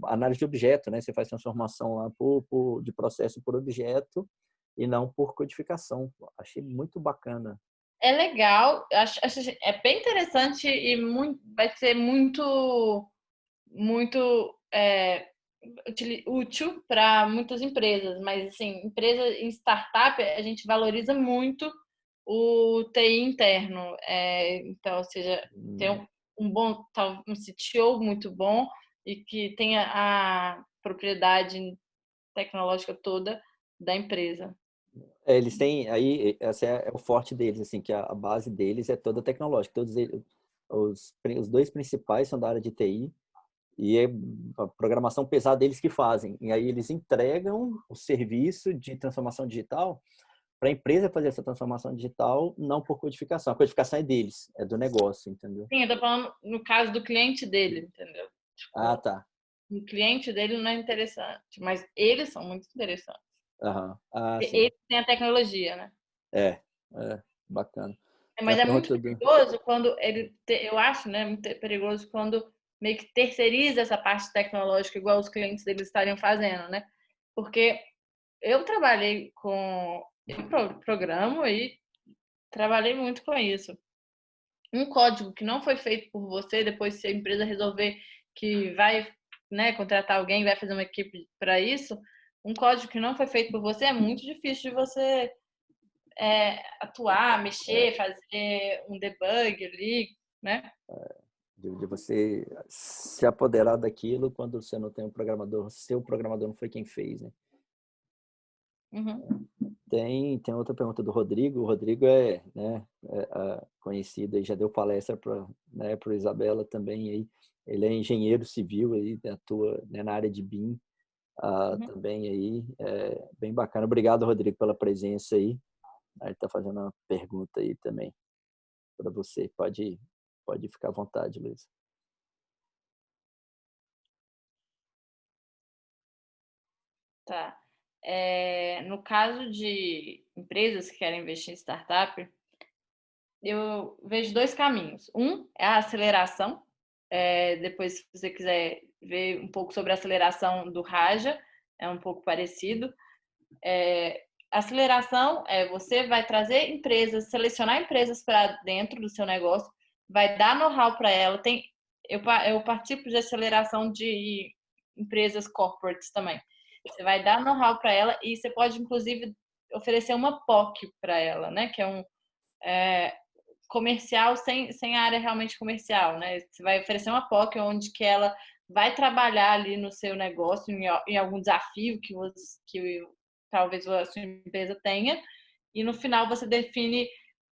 S2: análise de objeto, né, você faz transformação lá de processo por objeto e não por codificação. Achei muito bacana.
S1: É legal, acho é bem interessante e vai ser muito útil para muitas empresas, mas assim, empresa em startup a gente valoriza muito o TI interno, então, ou seja, ter um bom, um CTO muito bom e que tenha a propriedade tecnológica toda da empresa.
S2: Eles têm aí, essa é o forte deles, assim, que a base deles é toda tecnológica. Todos eles, os dois principais são da área de TI e é a programação pesada deles que fazem. E aí eles entregam o serviço de transformação digital para a empresa fazer essa transformação digital, não por codificação. A codificação é deles, é do negócio, entendeu?
S1: Sim, eu tô falando no caso do cliente dele, entendeu?
S2: Ah,
S1: Tipo,
S2: tá.
S1: o cliente dele não é interessante, mas eles são muito interessantes.
S2: Aham. Ah, sim.
S1: Eles têm a tecnologia, né?
S2: É, bacana. Tem a
S1: Mas é muito
S2: pergunta do...
S1: perigoso quando eu acho, né, muito perigoso quando meio que terceiriza essa parte tecnológica, igual os clientes deles estariam fazendo, né? Porque eu trabalhei eu programo e trabalhei muito com isso. Um código que não foi feito por você, depois se a empresa resolver que vai, né, contratar alguém, vai fazer uma equipe para isso, um código que não foi feito por você é muito difícil de você atuar, mexer, fazer um debug ali, né?
S2: de você se apoderar daquilo quando você não tem um programador, seu programador não foi quem fez, né?
S1: Uhum.
S2: Tem outra pergunta do Rodrigo. O Rodrigo né, conhecido e já deu palestra para, né, para Isabela também aí. Ele é engenheiro civil aí, atua, né, na área de BIM
S1: Uhum.
S2: também aí. Bem bacana. Obrigado, Rodrigo, pela presença aí. Ele está fazendo uma pergunta aí também para você. Pode ficar à vontade, Luiz.
S1: Tá. No caso de empresas que querem investir em startup, eu vejo dois caminhos. Um é a aceleração. Depois, se você quiser ver um pouco sobre a aceleração do Raja, é um pouco parecido. Aceleração você vai trazer empresas, selecionar empresas para dentro do seu negócio, vai dar know-how para ela. Eu participo de aceleração de empresas corporates também. Você vai dar know-how para ela e você pode, inclusive, oferecer uma POC para ela, né? Que é um comercial sem a área realmente comercial, né? Você vai oferecer uma POC onde que ela vai trabalhar ali no seu negócio, em algum desafio que talvez a sua empresa tenha, e no final você define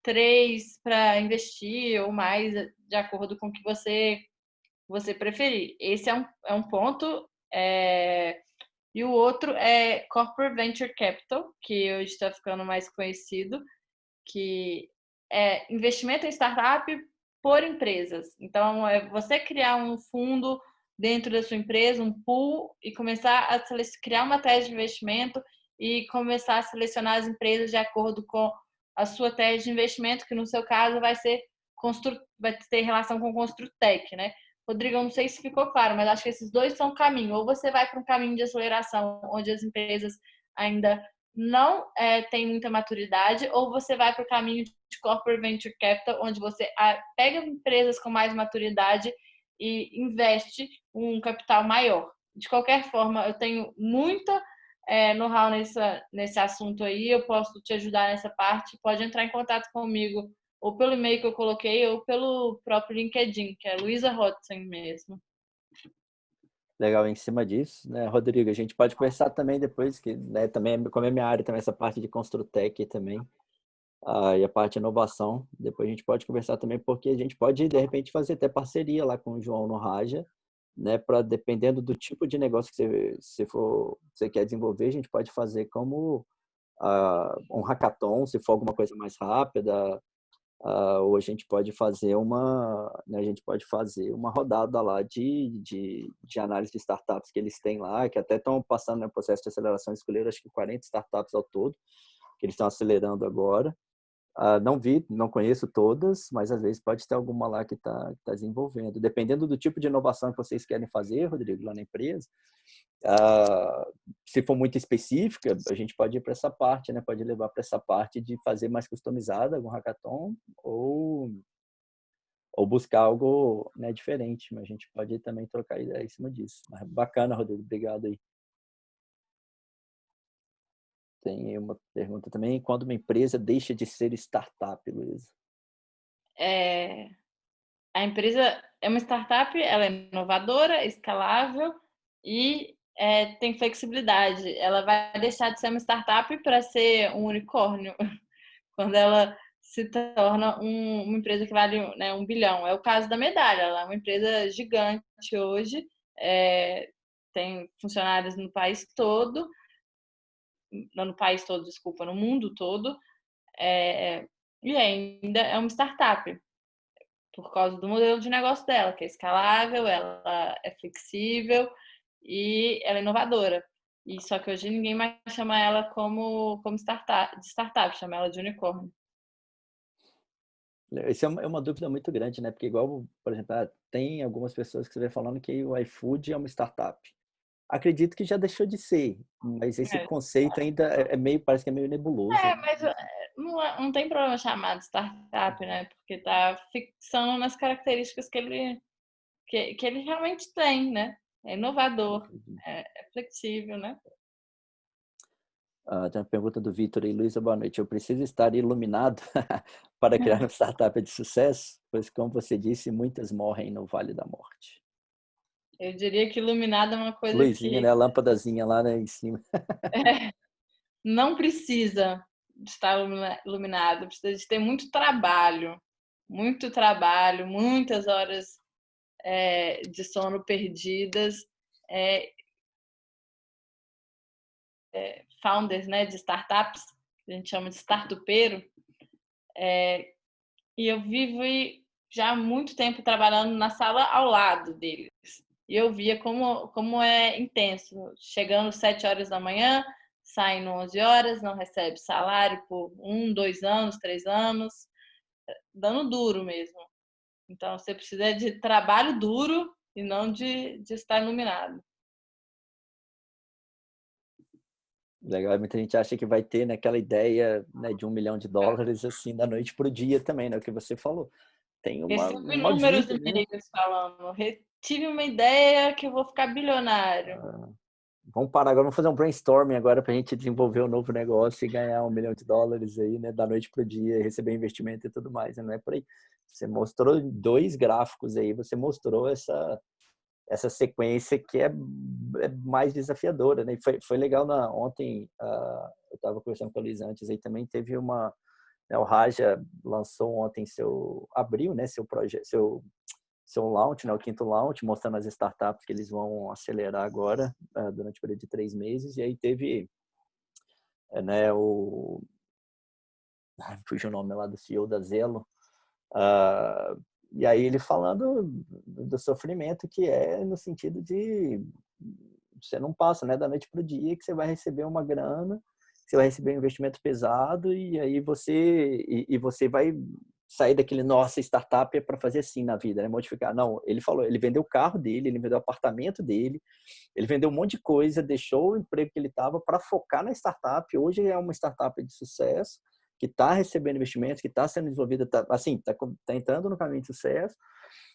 S1: 3 para investir ou mais, de acordo com o que você preferir. Esse é um ponto. E o outro é Corporate Venture Capital, que hoje está ficando mais conhecido, que é investimento em startup por empresas. Então, é você criar um fundo dentro da sua empresa, um pool, e começar a criar uma tese de investimento e começar a selecionar as empresas de acordo com a sua tese de investimento, que no seu caso vai ter relação com o Construtec, né? Rodrigo, eu não sei se ficou claro, mas acho que esses dois são caminhos. Ou você vai para um caminho de aceleração, onde as empresas ainda não tem muita maturidade, ou você vai para o caminho de corporate venture capital, onde você pega empresas com mais maturidade e investe um capital maior. De qualquer forma, eu tenho muita know-how nesse assunto aí, eu posso te ajudar nessa parte. Pode entrar em contato comigo ou pelo e-mail que eu coloquei ou pelo próprio LinkedIn, que é Luisa Hodgson mesmo.
S2: Legal, em cima disso, né, Rodrigo, a gente pode conversar também depois, que, né, também, como é minha área, também essa parte de Construtec também, e a parte de inovação, depois a gente pode conversar também, porque a gente pode, de repente, fazer até parceria lá com o João no Raja, né, para dependendo do tipo de negócio que você quer desenvolver, a gente pode fazer como um hackathon, se for alguma coisa mais rápida, ou a gente pode fazer né, a gente pode fazer uma rodada lá de análise de startups que eles têm lá, que até estão passando no processo de aceleração, escolheram acho que 40 startups ao todo, que eles estão acelerando agora. Não vi, não conheço todas, mas às vezes pode ter alguma lá que tá desenvolvendo. Dependendo do tipo de inovação que vocês querem fazer, Rodrigo, lá na empresa, se for muito específica, a gente pode ir para essa parte, né? Pode levar para essa parte de fazer mais customizada, algum hackathon, ou buscar algo, né, diferente. Mas a gente pode também trocar ideia em cima disso. Mas bacana, Rodrigo, obrigado aí. Tem uma pergunta também: quando uma empresa deixa de ser startup, Luísa?
S1: A empresa é uma startup, ela é inovadora, escalável e tem flexibilidade. Ela vai deixar de ser uma startup para ser um unicórnio quando ela se torna uma empresa que vale, né, 1 bilhão. É o caso da Medalha, ela é uma empresa gigante hoje, tem funcionários no país todo, não no país todo, desculpa, no mundo todo, e ainda é uma startup por causa do modelo de negócio dela, que é escalável, ela é flexível e ela é inovadora. E só que hoje ninguém mais chama ela como startup, chama ela de unicórnio.
S2: Isso é uma dúvida muito grande, né? Porque igual, por exemplo, tem algumas pessoas que você vê falando que o iFood é uma startup. Acredito que já deixou de ser, mas esse
S1: É,
S2: conceito ainda parece que é meio nebuloso.
S1: mas não tem problema chamar de startup, né? Porque tá fixando nas características que ele realmente tem, né? É inovador, é flexível, né?
S2: Tem uma pergunta do Vitor aí: Luísa, boa noite. Eu preciso estar iluminado para criar uma startup de sucesso? Pois, como você disse, muitas morrem no Vale da Morte.
S1: Eu diria que iluminado é uma coisa
S2: Luizinha, né?
S1: que
S2: A lâmpadazinha lá, né, em cima.
S1: não precisa de estar iluminado, precisa de ter muito trabalho, muitas horas de sono perdidas. É, Founders, né, de startups, a gente chama de startupeiro, e eu vivo já há muito tempo trabalhando na sala ao lado deles. E eu via como é intenso, chegando às 7 horas da manhã, saindo 11 horas, não recebe salário por 2 anos, 3 anos, dando duro mesmo. Então, você precisa de trabalho duro e não de estar iluminado.
S2: Legal, muita gente acha que vai ter, né, aquela ideia, né, de US$ 1 milhão, assim, da noite para o dia também, né? O que você falou. Tem
S1: Recebo
S2: uma
S1: inúmeros
S2: vida, né?
S1: e-mails falando, tive uma ideia que eu vou ficar bilionário.
S2: Vamos parar agora, vamos fazer um brainstorming agora para a gente desenvolver um novo negócio e ganhar US$ 1 milhão aí, né, da noite para o dia, receber investimento e tudo mais, né? Não é por aí. Você mostrou 2 gráficos aí, você mostrou essa sequência que é mais desafiadora, né? E foi legal ontem, eu estava conversando com a Luiz antes aí também, teve né, o Raja lançou ontem abriu, né, seu projeto, seu launch, né, o 5º launch, mostrando as startups que eles vão acelerar agora, durante o período de 3 meses. E aí teve, né, fugiu o nome lá do CEO da Zelo, e aí ele falando do sofrimento que é no sentido de você não passa, né, da noite para o dia que você vai receber uma grana, você vai receber um investimento pesado e aí você vai sair daquele, nossa, startup é para fazer assim na vida, né? Modificar. Não, ele falou, ele vendeu o carro dele, ele vendeu o apartamento dele, ele vendeu um monte de coisa, deixou o emprego que ele estava para focar na startup. Hoje é uma startup de sucesso, que está recebendo investimentos, que está sendo desenvolvida, tá entrando no caminho de sucesso,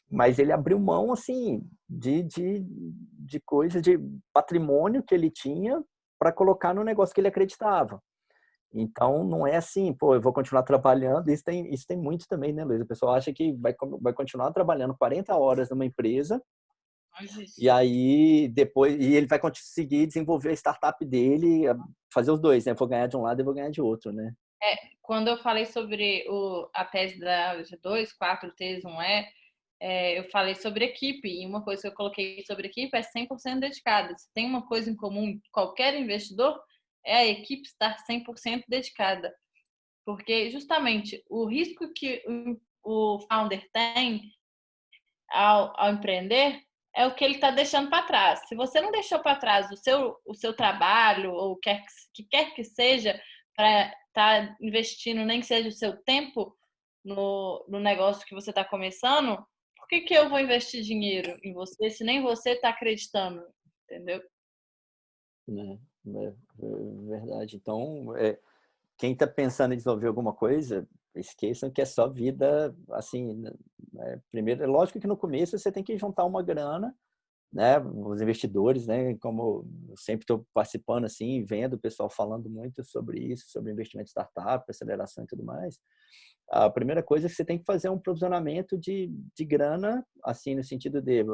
S2: mas ele abriu mão, assim, de coisa, de patrimônio que ele tinha para colocar no negócio que ele acreditava. Então, não é assim, pô, eu vou continuar trabalhando. Isso tem muito também, né, Luiz? O pessoal acha que vai continuar trabalhando 40 horas numa empresa e aí depois ele vai conseguir desenvolver a startup dele, fazer os dois, né? Vou ganhar de um lado e vou ganhar de outro, né?
S1: Quando eu falei sobre a tese da G2, 4Ts, 1E, eu falei sobre equipe, e uma coisa que eu coloquei sobre equipe é 100% dedicada. Se tem uma coisa em comum, qualquer investidor, é a equipe estar 100% dedicada. Porque justamente o risco que o founder tem ao empreender é o que ele está deixando para trás. Se você não deixou para trás o seu trabalho, ou que quer que seja, para estar investindo, nem que seja o seu tempo no negócio que você está começando, por que eu vou investir dinheiro em você se nem você está acreditando? Entendeu?
S2: Né? Verdade. Então, quem está pensando em desenvolver alguma coisa, esqueçam que é só vida, assim, né? Primeiro, é lógico que no começo você tem que juntar uma grana, né? Os investidores, né? Como eu sempre estou participando, assim, vendo o pessoal falando muito sobre isso, sobre investimento em startup, aceleração e tudo mais. A primeira coisa é que você tem que fazer um provisionamento de grana, assim, no sentido de,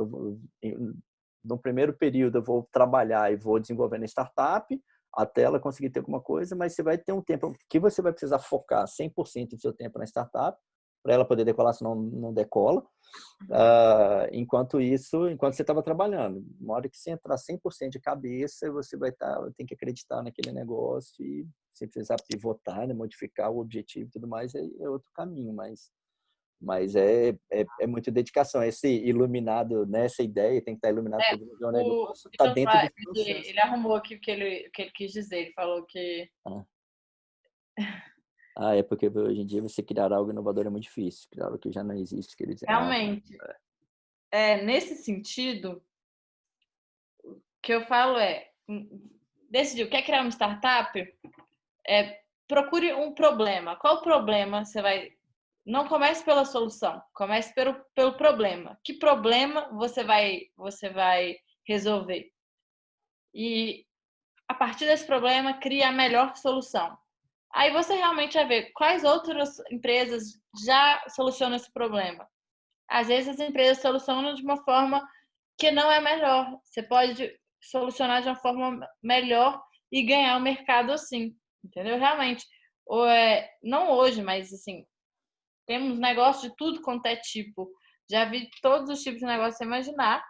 S2: no primeiro período eu vou trabalhar e vou desenvolver na startup, até ela conseguir ter alguma coisa, mas você vai ter um tempo que você vai precisar focar 100% do seu tempo na startup, para ela poder decolar, senão não decola. Enquanto isso, enquanto você estava trabalhando. Uma hora que você entrar 100% de cabeça, você tem que acreditar naquele negócio e se precisar pivotar, né, modificar o objetivo e tudo mais, é outro caminho, mas é muita dedicação. Esse iluminado, né, essa ideia tem que estar iluminado para desenvolver um negócio, está dentro do processo.
S1: Ele arrumou aqui o que ele quis dizer. Ele falou que
S2: Ah. É porque hoje em dia você criar algo inovador é muito difícil. Criar algo que já não existe, que eles
S1: realmente, nesse sentido, o que eu falo decidiu, quer criar uma startup? Procure um problema. Qual problema você vai... Não comece pela solução, comece pelo problema. Que problema você vai resolver? E, a partir desse problema, cria a melhor solução. Aí você realmente vai ver quais outras empresas já solucionam esse problema. Às vezes as empresas solucionam de uma forma que não é melhor. Você pode solucionar de uma forma melhor e ganhar o mercado assim, entendeu? Realmente, não hoje, mas assim, temos negócio de tudo quanto é tipo. Já vi todos os tipos de negócio que você imaginar.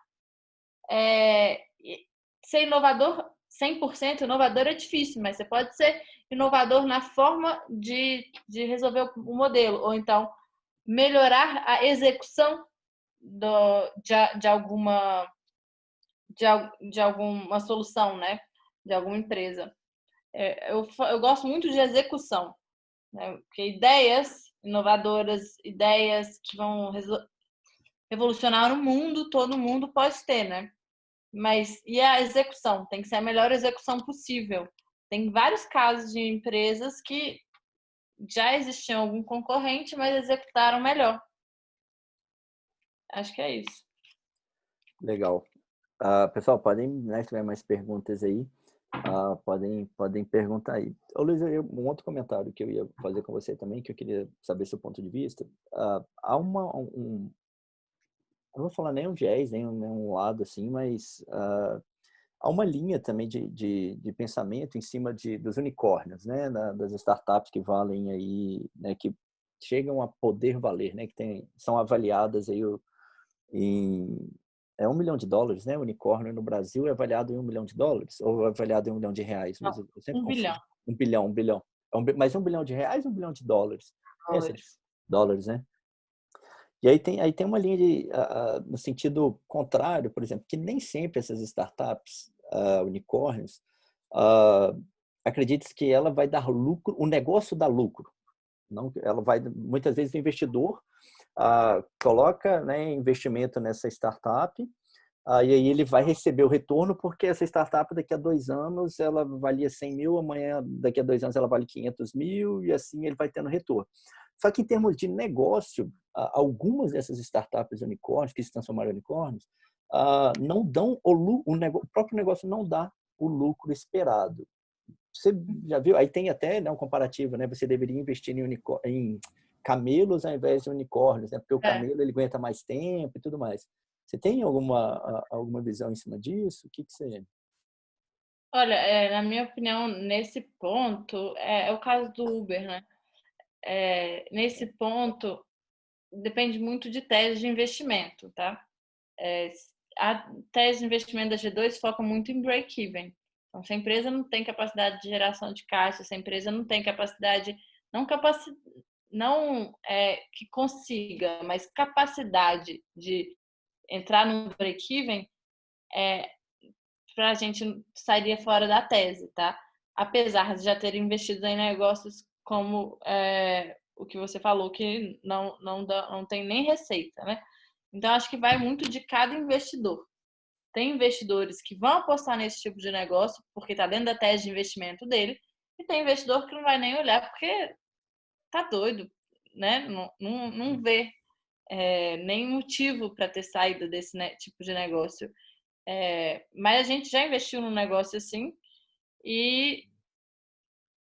S1: Ser inovador, 100% inovador é difícil, mas você pode ser inovador na forma de resolver o modelo, ou então melhorar a execução de alguma de alguma solução, né? De alguma empresa. Eu gosto muito de execução, né? Porque ideias inovadoras, ideias que vão revolucionar o mundo, todo mundo pode ter, né? Mas e a execução? Tem que ser a melhor execução possível. Tem vários casos de empresas que já existiam algum concorrente, mas executaram melhor. Acho que é isso.
S2: Legal. Pessoal, podem, né, se tiver mais perguntas aí, podem perguntar aí. Ô, Luiz, um outro comentário que eu ia fazer com você também, que eu queria saber seu ponto de vista. Há não vou falar nem um viés, nem um lado assim, mas há uma linha também de pensamento em cima dos unicórnios, né, das startups que valem aí, né, que chegam a poder valer, né, que são avaliadas aí em $1 milhão, né? O unicórnio no Brasil é avaliado em $1 milhão ou é avaliado em $1 milhão? Mas
S1: Não,
S2: eu sempre
S1: 1 bilhão
S2: confundo. 1 bilhão. Mas $1 bilhão ou $1 bilhão?
S1: de
S2: Essa
S1: dólares.
S2: dólares, né? E aí tem uma linha no sentido contrário, por exemplo, que nem sempre essas startups, unicórnios, acredita que ela vai dar lucro, o negócio dá lucro. Não, ela vai, muitas vezes o investidor coloca, né, investimento nessa startup, e aí ele vai receber o retorno porque essa startup daqui a 2 anos ela valia 100 mil, amanhã daqui a 2 anos ela vale 500 mil e assim ele vai tendo retorno. Só que em termos de negócio, algumas dessas startups unicórnios, que se transformaram em unicórnios, não dão o próprio negócio não dá o lucro esperado. Você já viu? Aí tem até, né, um comparativo, né? Você deveria investir em camelos ao invés de unicórnios, né? Porque o camelo ele aguenta mais tempo e tudo mais. Você tem alguma visão em cima disso? O que você...
S1: Olha, na minha opinião, nesse ponto, é o caso do Uber, né? Nesse ponto, depende muito de tese de investimento, tá? A tese de investimento da G2 foca muito em break-even. Então, se a empresa não tem capacidade de geração de caixa, se a empresa não tem capacidade, não que consiga, mas capacidade de entrar no break-even, para a gente sairia fora da tese, tá? Apesar de já ter investido em negócios como o que você falou, que não tem nem receita, né? Então, acho que vai muito de cada investidor. Tem investidores que vão apostar nesse tipo de negócio porque está dentro da tese de investimento dele, e tem investidor que não vai nem olhar porque tá doido, né? Não vê nem motivo para ter saído desse tipo de negócio. Mas a gente já investiu num negócio assim e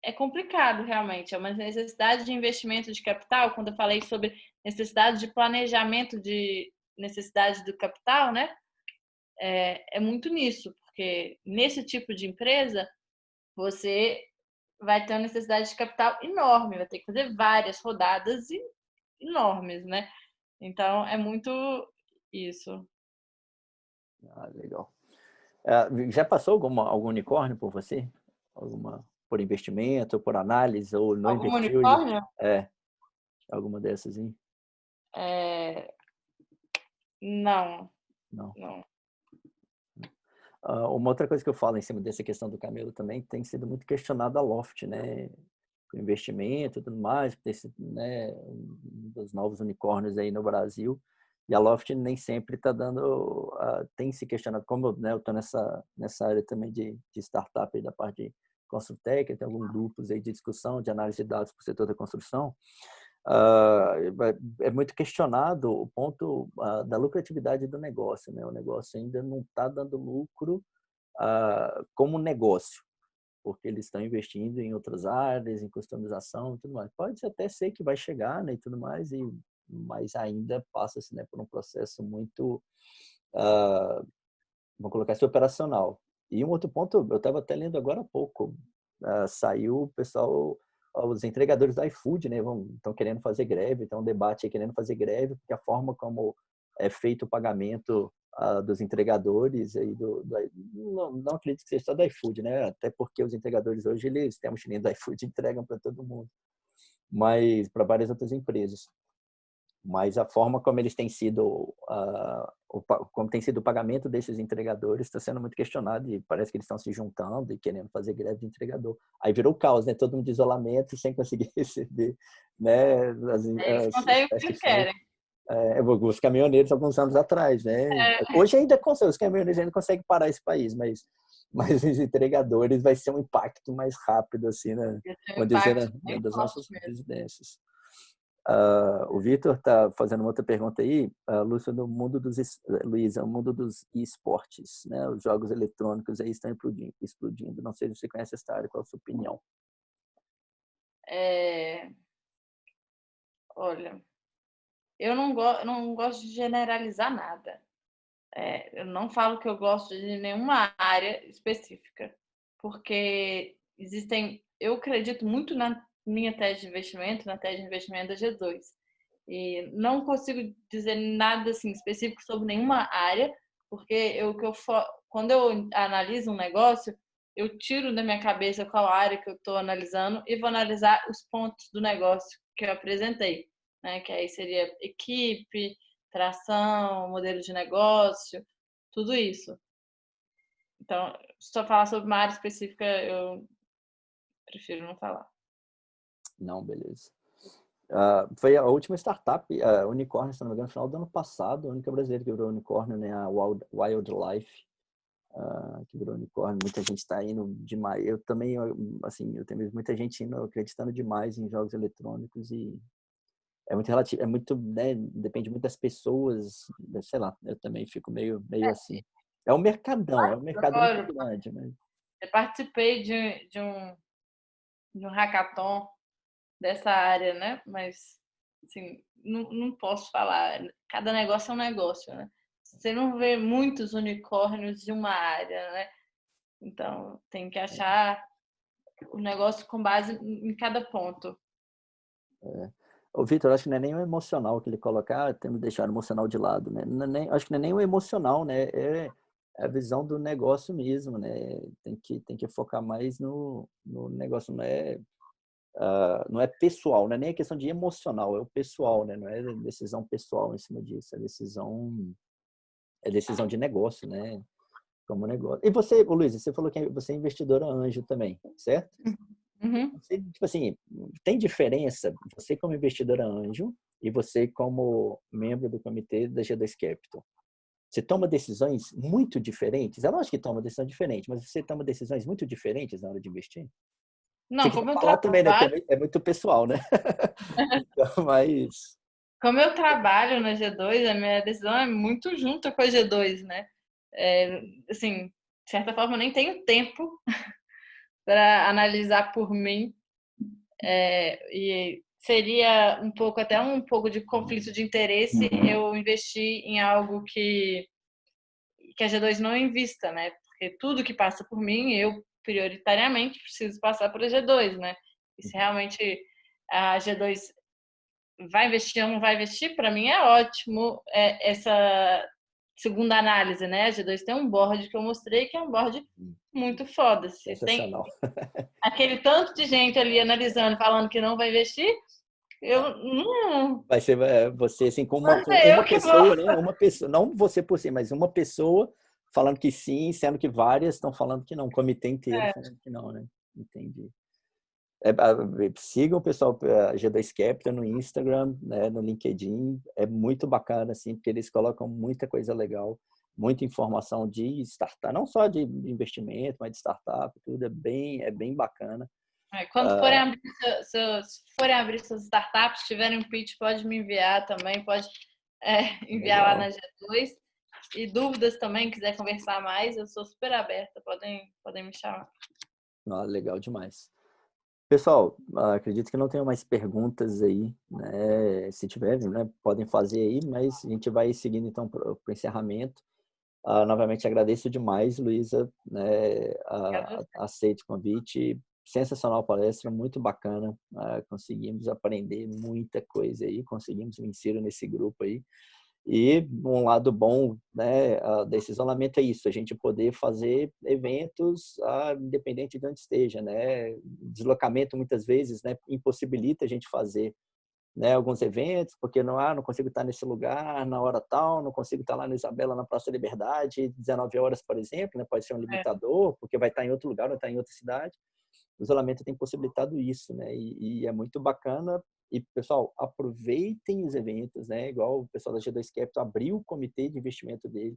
S1: é complicado realmente. É uma necessidade de investimento de capital. Quando eu falei sobre necessidade de planejamento de necessidade do capital, né? É muito nisso, porque nesse tipo de empresa você vai ter uma necessidade de capital enorme, vai ter que fazer várias rodadas enormes, né? Então é muito isso.
S2: Ah, legal. Já passou algum unicórnio por você? Por investimento, por análise, ou não
S1: Algum
S2: investiu?
S1: unicórnio?
S2: Alguma dessas, hein?
S1: Não,
S2: Não.
S1: não.
S2: Uma outra coisa que eu falo em cima dessa questão do camelo também tem sido muito questionada a Loft, né? O investimento e tudo mais, ter sido, né, um dos novos unicórnios aí no Brasil. E a Loft nem sempre está dando, tem se questionado, como eu estou nessa área também de startup, da parte de Construtec, tem alguns grupos aí de discussão, de análise de dados para o setor da construção. É muito questionado o ponto da lucratividade do negócio, né? O negócio ainda não está dando lucro como negócio, porque eles estão investindo em outras áreas, em customização e tudo mais. Pode até ser que vai chegar, né, e tudo mais, mas ainda passa-se, né, por um processo muito, vamos colocar assim, operacional. E um outro ponto, eu estava até lendo agora há pouco, saiu o pessoal, os entregadores da iFood, né, estão querendo fazer greve, então um debate aí querendo fazer greve, porque a forma como é feito o pagamento dos entregadores aí não acredito que seja só do iFood, né? Até porque os entregadores hoje eles têm a mochilinha do iFood e entregam para todo mundo, mas para várias outras empresas. Mas a forma como eles têm sido como tem sido o pagamento desses entregadores está sendo muito questionado, e parece que eles estão se juntando e querendo fazer greve de entregador. Aí virou caos, né? Todo mundo de isolamento sem conseguir receber, né?
S1: Eles conseguem o que eles querem.
S2: Os caminhoneiros alguns anos atrás, né? Hoje ainda consegue, os caminhoneiros ainda conseguem parar esse país, mas os entregadores vai ser um impacto mais rápido, assim, né?
S1: Esse é um
S2: Vamos dizer,
S1: impacto bem
S2: das
S1: forte
S2: nossas
S1: mesmo.
S2: residências. O Vitor está fazendo uma outra pergunta aí, Lúcia, Luísa, o mundo dos esportes, né? Os jogos eletrônicos aí estão explodindo. Não sei se você conhece essa área, qual a sua opinião?
S1: Olha, eu não gosto de generalizar nada. Eu não falo que eu gosto de nenhuma área específica, porque eu acredito muito na minha tese de investimento, na tese de investimento da G2. E não consigo dizer nada assim específico sobre nenhuma área, porque quando eu analiso um negócio, eu tiro da minha cabeça qual área que eu estou analisando e vou analisar os pontos do negócio que eu apresentei, né? Que aí seria equipe, tração, modelo de negócio, tudo isso. Então, se eu falar sobre uma área específica, eu prefiro não falar.
S2: Não, beleza. Foi a última startup, unicórnio, se não me engano, no final do ano passado, a única brasileira que virou unicórnio, né? A Wildlife, que virou unicórnio. Muita gente está indo demais. Eu também, assim, eu tenho muita gente indo, acreditando demais em jogos eletrônicos, e é muito relativo, é muito, né, depende muito das pessoas, sei lá, eu também fico meio assim. É um mercado muito grande, né?
S1: Eu participei de um hackathon dessa área, né? Mas, assim, não posso falar. Cada negócio é um negócio, né? Você não vê muitos unicórnios de uma área, né? Então, tem que achar o negócio com base em cada ponto.
S2: O Vitor, acho que não é nem o emocional que ele coloca, temos que deixar o emocional de lado, né? Acho que não é nem o emocional, né? É a visão do negócio mesmo, né? Tem que focar mais no negócio, não é não é pessoal, não é nem a questão de emocional, é o pessoal, né? Não é decisão pessoal em cima disso, é decisão de negócio, né? Como negócio. E você, Luiz, você falou que você é investidora anjo também, certo?
S1: Uhum.
S2: Você, tipo assim, tem diferença você como investidora anjo e você como membro do comitê da G2 Capital? Você toma decisões muito diferentes? É lógico que toma decisão diferente, mas você toma decisões muito diferentes na hora de investir? Se
S1: Não,
S2: quiser
S1: como eu
S2: falar também, né?
S1: trabalho,
S2: Porque é muito pessoal, né? Então, mas...
S1: como eu trabalho na G2, a minha decisão é muito junta com a G2, né? Assim, de certa forma, eu nem tenho tempo para analisar por mim. E seria até um pouco de conflito de interesse eu investir em algo que a G2 não invista, né? Porque tudo que passa por mim, eu prioritariamente preciso passar para a G2, né? E se realmente a G2 vai investir ou não vai investir, para mim é ótimo essa segunda análise, né? A G2 tem um board que eu mostrei que é um board muito foda. Se tem
S2: Sensacional.
S1: aquele tanto de gente ali analisando, falando que não vai investir, eu não.
S2: Vai ser você assim com
S1: Vai
S2: com
S1: ser eu
S2: uma
S1: que vou.
S2: pessoa, né? Uma pessoa, não você por si, mas uma pessoa falando que sim, sendo que várias estão falando que não, o comitê inteiro
S1: É,
S2: falando que não, né? Entendi. Sigam o pessoal G2 Capital no Instagram, né, no LinkedIn. É muito bacana, assim, porque eles colocam muita coisa legal, muita informação de startup, não só de investimento, mas de startup, tudo é bem bacana.
S1: quando forem abrir, se forem abrir suas startups, se tiverem um pitch, pode me enviar também, pode enviar lá na
S2: Legal.
S1: G2. E dúvidas também, quiser conversar mais, eu sou super aberta, podem me chamar.
S2: Legal demais. Pessoal, acredito que não tenho mais perguntas aí, né? Se tiverem, né, podem fazer aí, mas a gente vai seguindo então para o encerramento. Novamente agradeço demais, Luísa, né, aceite o convite. Sensacional a palestra, muito bacana. Conseguimos aprender muita coisa aí, conseguimos me inserir nesse grupo aí. E um lado bom, né, desse isolamento é isso, a gente poder fazer eventos independente de onde esteja, né? Deslocamento muitas vezes, né, impossibilita a gente fazer, né, alguns eventos, porque não consigo estar nesse lugar na hora tal, não consigo estar lá no Isabela na Praça da Liberdade, 19 horas, por exemplo, né, pode ser um limitador, porque vai estar em outro lugar, vai estar em outra cidade. O isolamento tem possibilitado isso, né? E é muito bacana. E, pessoal, aproveitem os eventos, né? Igual o pessoal da G2 Capital abriu o comitê de investimento dele,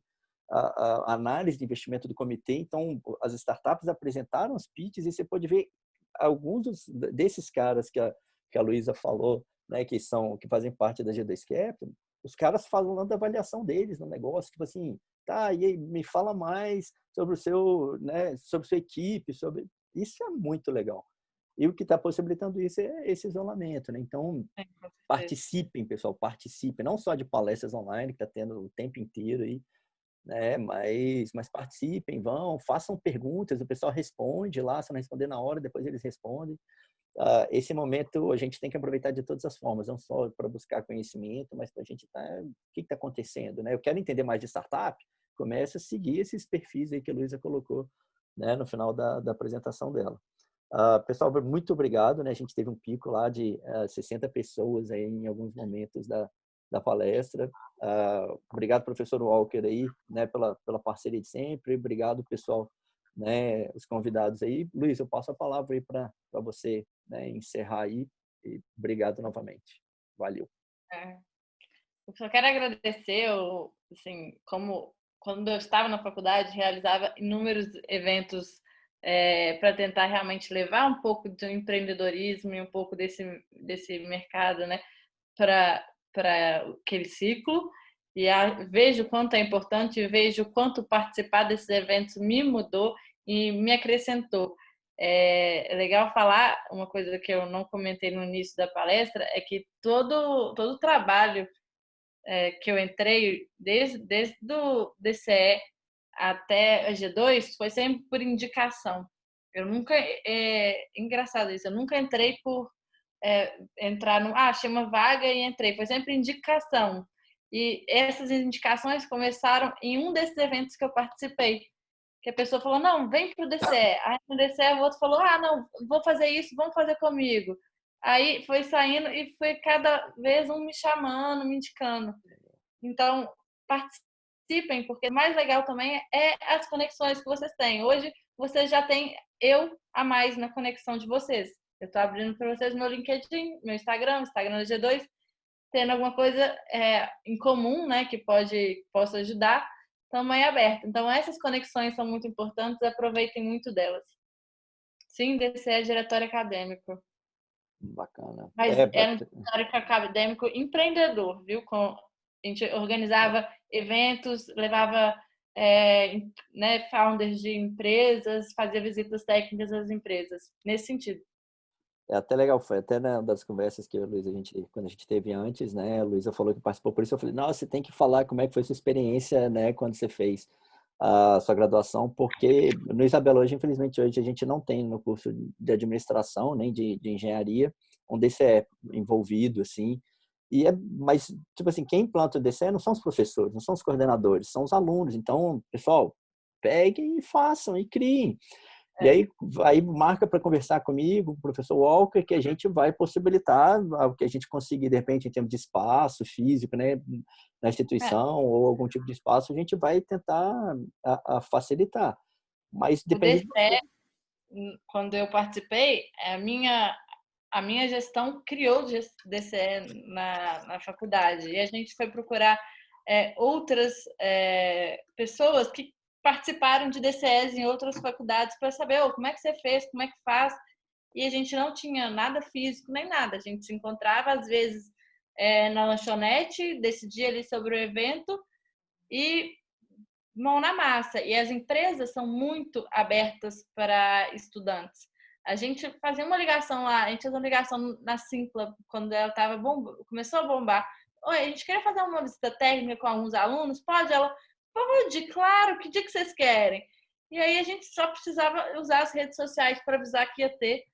S2: a análise de investimento do comitê. Então, as startups apresentaram os pitches e você pode ver alguns desses caras que a Luísa falou, né? Que fazem parte da G2 Capital. Os caras falando da avaliação deles no negócio, tipo assim, tá, e aí, me fala mais sobre o seu, né? Sobre sua equipe, sobre isso é muito legal. E o que está possibilitando isso é esse isolamento, né? Então, participem, pessoal, participem. Não só de palestras online, que está tendo o tempo inteiro aí, né? Mas participem, façam perguntas, o pessoal responde lá, se não responder na hora, depois eles respondem. Esse momento a gente tem que aproveitar de todas as formas, não só para buscar conhecimento, mas para a gente o que está acontecendo, né? Eu quero entender mais de startup, comece a seguir esses perfis aí que a Luísa colocou, né, no final da apresentação dela. Pessoal, muito obrigado, né? A gente teve um pico lá de 60 pessoas aí em alguns momentos da palestra. Obrigado, professor Walker, aí, né, pela parceria de sempre. Obrigado, pessoal, né, os convidados aí. Luiz, eu passo a palavra aí para você, né, encerrar aí. E obrigado novamente. Valeu.
S1: Eu só quero agradecer, assim, como quando eu estava na faculdade, realizava inúmeros eventos para tentar realmente levar um pouco do empreendedorismo e um pouco desse mercado, né, para aquele ciclo. E vejo o quanto é importante, vejo o quanto participar desses eventos me mudou e me acrescentou. É legal falar uma coisa que eu não comentei no início da palestra, é que todo o trabalho que eu entrei desde o DCE até a G2 foi sempre por indicação. Eu nunca, engraçado isso, eu nunca entrei por entrar no, achei uma vaga e entrei, foi sempre indicação. E essas indicações começaram em um desses eventos que eu participei, que a pessoa falou, não, vem pro DCE. Aí no DCE o outro falou, não, vou fazer isso, vamos fazer comigo. Aí foi saindo e foi cada vez um me chamando, me indicando. Então, participem, porque o mais legal também é as conexões que vocês têm. Hoje, vocês já têm eu a mais na conexão de vocês. Eu estou abrindo para vocês meu LinkedIn, meu Instagram, Instagram da G2, tendo alguma coisa em comum, né, que possa ajudar, também aberto. Então, essas conexões são muito importantes, aproveitem muito delas. Sim, DCE é diretório acadêmico.
S2: Bacana.
S1: Mas era um diretório acadêmico empreendedor, viu? A gente organizava eventos, levava né, founders de empresas, fazia visitas técnicas às empresas, nesse sentido.
S2: É até legal, foi até uma das conversas que eu e a Luísa, quando a gente teve antes, né? A Luísa falou que participou, por isso eu falei, nossa, você tem que falar como é que foi sua experiência, né, quando você fez a sua graduação, porque no Isabela hoje, infelizmente, hoje a gente não tem no curso de administração, nem de engenharia, um DCE envolvido, assim, mas, tipo assim, quem implanta o DCE não são os professores, não são os coordenadores, são os alunos. Então, pessoal, peguem e façam e criem. E aí marca para conversar comigo, o professor Walker, que a gente vai possibilitar o que a gente conseguir, de repente, em termos de espaço físico, né, na instituição ou algum tipo de espaço, a gente vai tentar a facilitar. Mas
S1: O
S2: depende de você.
S1: DCE, quando eu participei, a minha gestão criou o DCE na faculdade. E a gente foi procurar outras pessoas que participaram de DCEs em outras faculdades para saber como é que você fez, como é que faz. E a gente não tinha nada físico nem nada. A gente se encontrava, às vezes, na lanchonete, decidia ali sobre o evento e mão na massa. E as empresas são muito abertas para estudantes. A gente fazia uma ligação lá, a gente fez uma ligação na Simpla, quando ela começou a bombar. Oi, a gente queria fazer uma visita técnica com alguns alunos, pode? Ela, pode, claro, que dia que vocês querem? E aí a gente só precisava usar as redes sociais para avisar que ia ter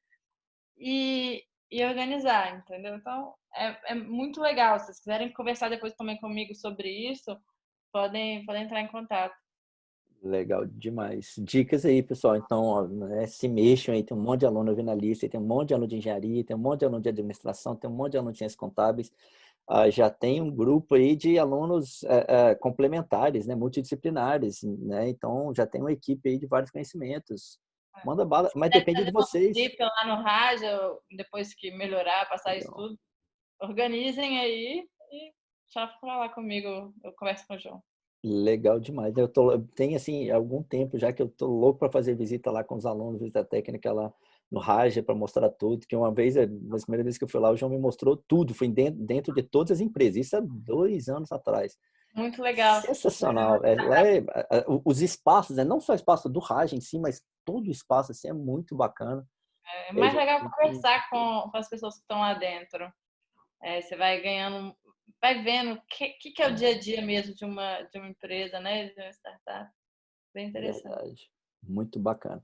S1: e organizar, entendeu? Então, é muito legal. Se vocês quiserem conversar depois também comigo sobre isso, podem entrar em contato.
S2: Legal demais. Dicas aí, pessoal. Então, ó, né, se mexam aí. Tem um monte de aluno vindo na lista, tem um monte de aluno de engenharia, tem um monte de aluno de administração, tem um monte de aluno de ciências contábeis. Já tem um grupo aí de alunos complementares, né, multidisciplinares, né? Então, já tem uma equipe aí de vários conhecimentos. Manda bala,
S1: Se
S2: mas
S1: quiser
S2: depende de
S1: fazer uma
S2: vocês.
S1: trip lá no Raja, depois que melhorar, passar isso
S2: Legal.
S1: tudo, organizem aí e só falar comigo, eu converso com o João.
S2: Legal demais. Tem assim algum tempo já que eu tô louco para fazer visita lá com os alunos, visita técnica lá no Raja para mostrar tudo. Que uma vez, na primeira vez que eu fui lá, o João me mostrou tudo. Foi dentro de todas as empresas. Isso há 2 anos atrás.
S1: Muito legal.
S2: Sensacional. Os espaços, né? Não só o espaço do Raja em si, mas todo o espaço assim é muito bacana.
S1: É
S2: É,
S1: mais
S2: gente,
S1: legal conversar com as pessoas que estão lá dentro. Você vai ganhando, vai vendo o que é o dia a dia mesmo de uma empresa, né? De uma startup. Bem interessante.
S2: verdade. Muito bacana.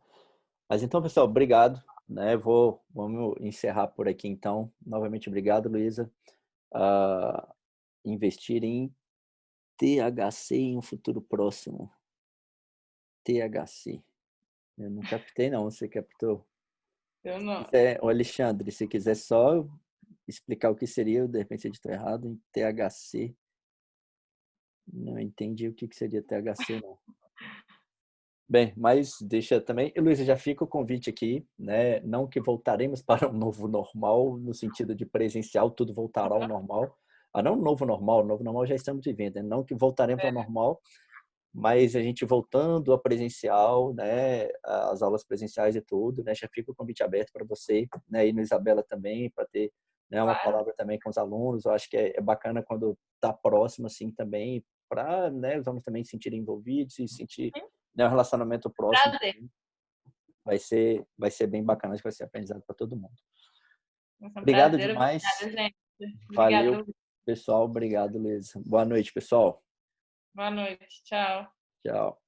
S2: Mas então, pessoal, obrigado, né? Vamos encerrar por aqui então. Novamente, obrigado, Luísa. Investir em THC em um futuro próximo. THC. Eu não captei, não. Você captou?
S1: Eu não.
S2: O Alexandre, se quiser só explicar o que seria, eu de repente editou errado, em THC. Não entendi o que seria THC, não. Bem, mas deixa também. E, Luísa, já fica o convite aqui, né? Não que voltaremos para um novo normal, no sentido de presencial, tudo voltará ao normal. Não o novo normal já estamos vivendo, né? Não que voltaremos ao normal, mas a gente voltando a presencial, né? As aulas presenciais e tudo, né? Já fica o convite aberto para você, né? E no Isabela também, para ter, né, uma
S1: Claro.
S2: palavra também com os alunos. Eu acho que é bacana quando está próximo, assim, também, para, né, os alunos também se sentirem envolvidos e sentir, né, um relacionamento próximo
S1: Prazer.
S2: também. Vai ser bem bacana, acho que vai ser aprendizado para todo mundo.
S1: Foi um
S2: Obrigado
S1: prazer.
S2: demais.
S1: Obrigada, gente.
S2: Valeu,
S1: Obrigada.
S2: pessoal. Obrigado, Luísa. Boa noite, pessoal.
S1: Boa noite. Tchau.
S2: Tchau.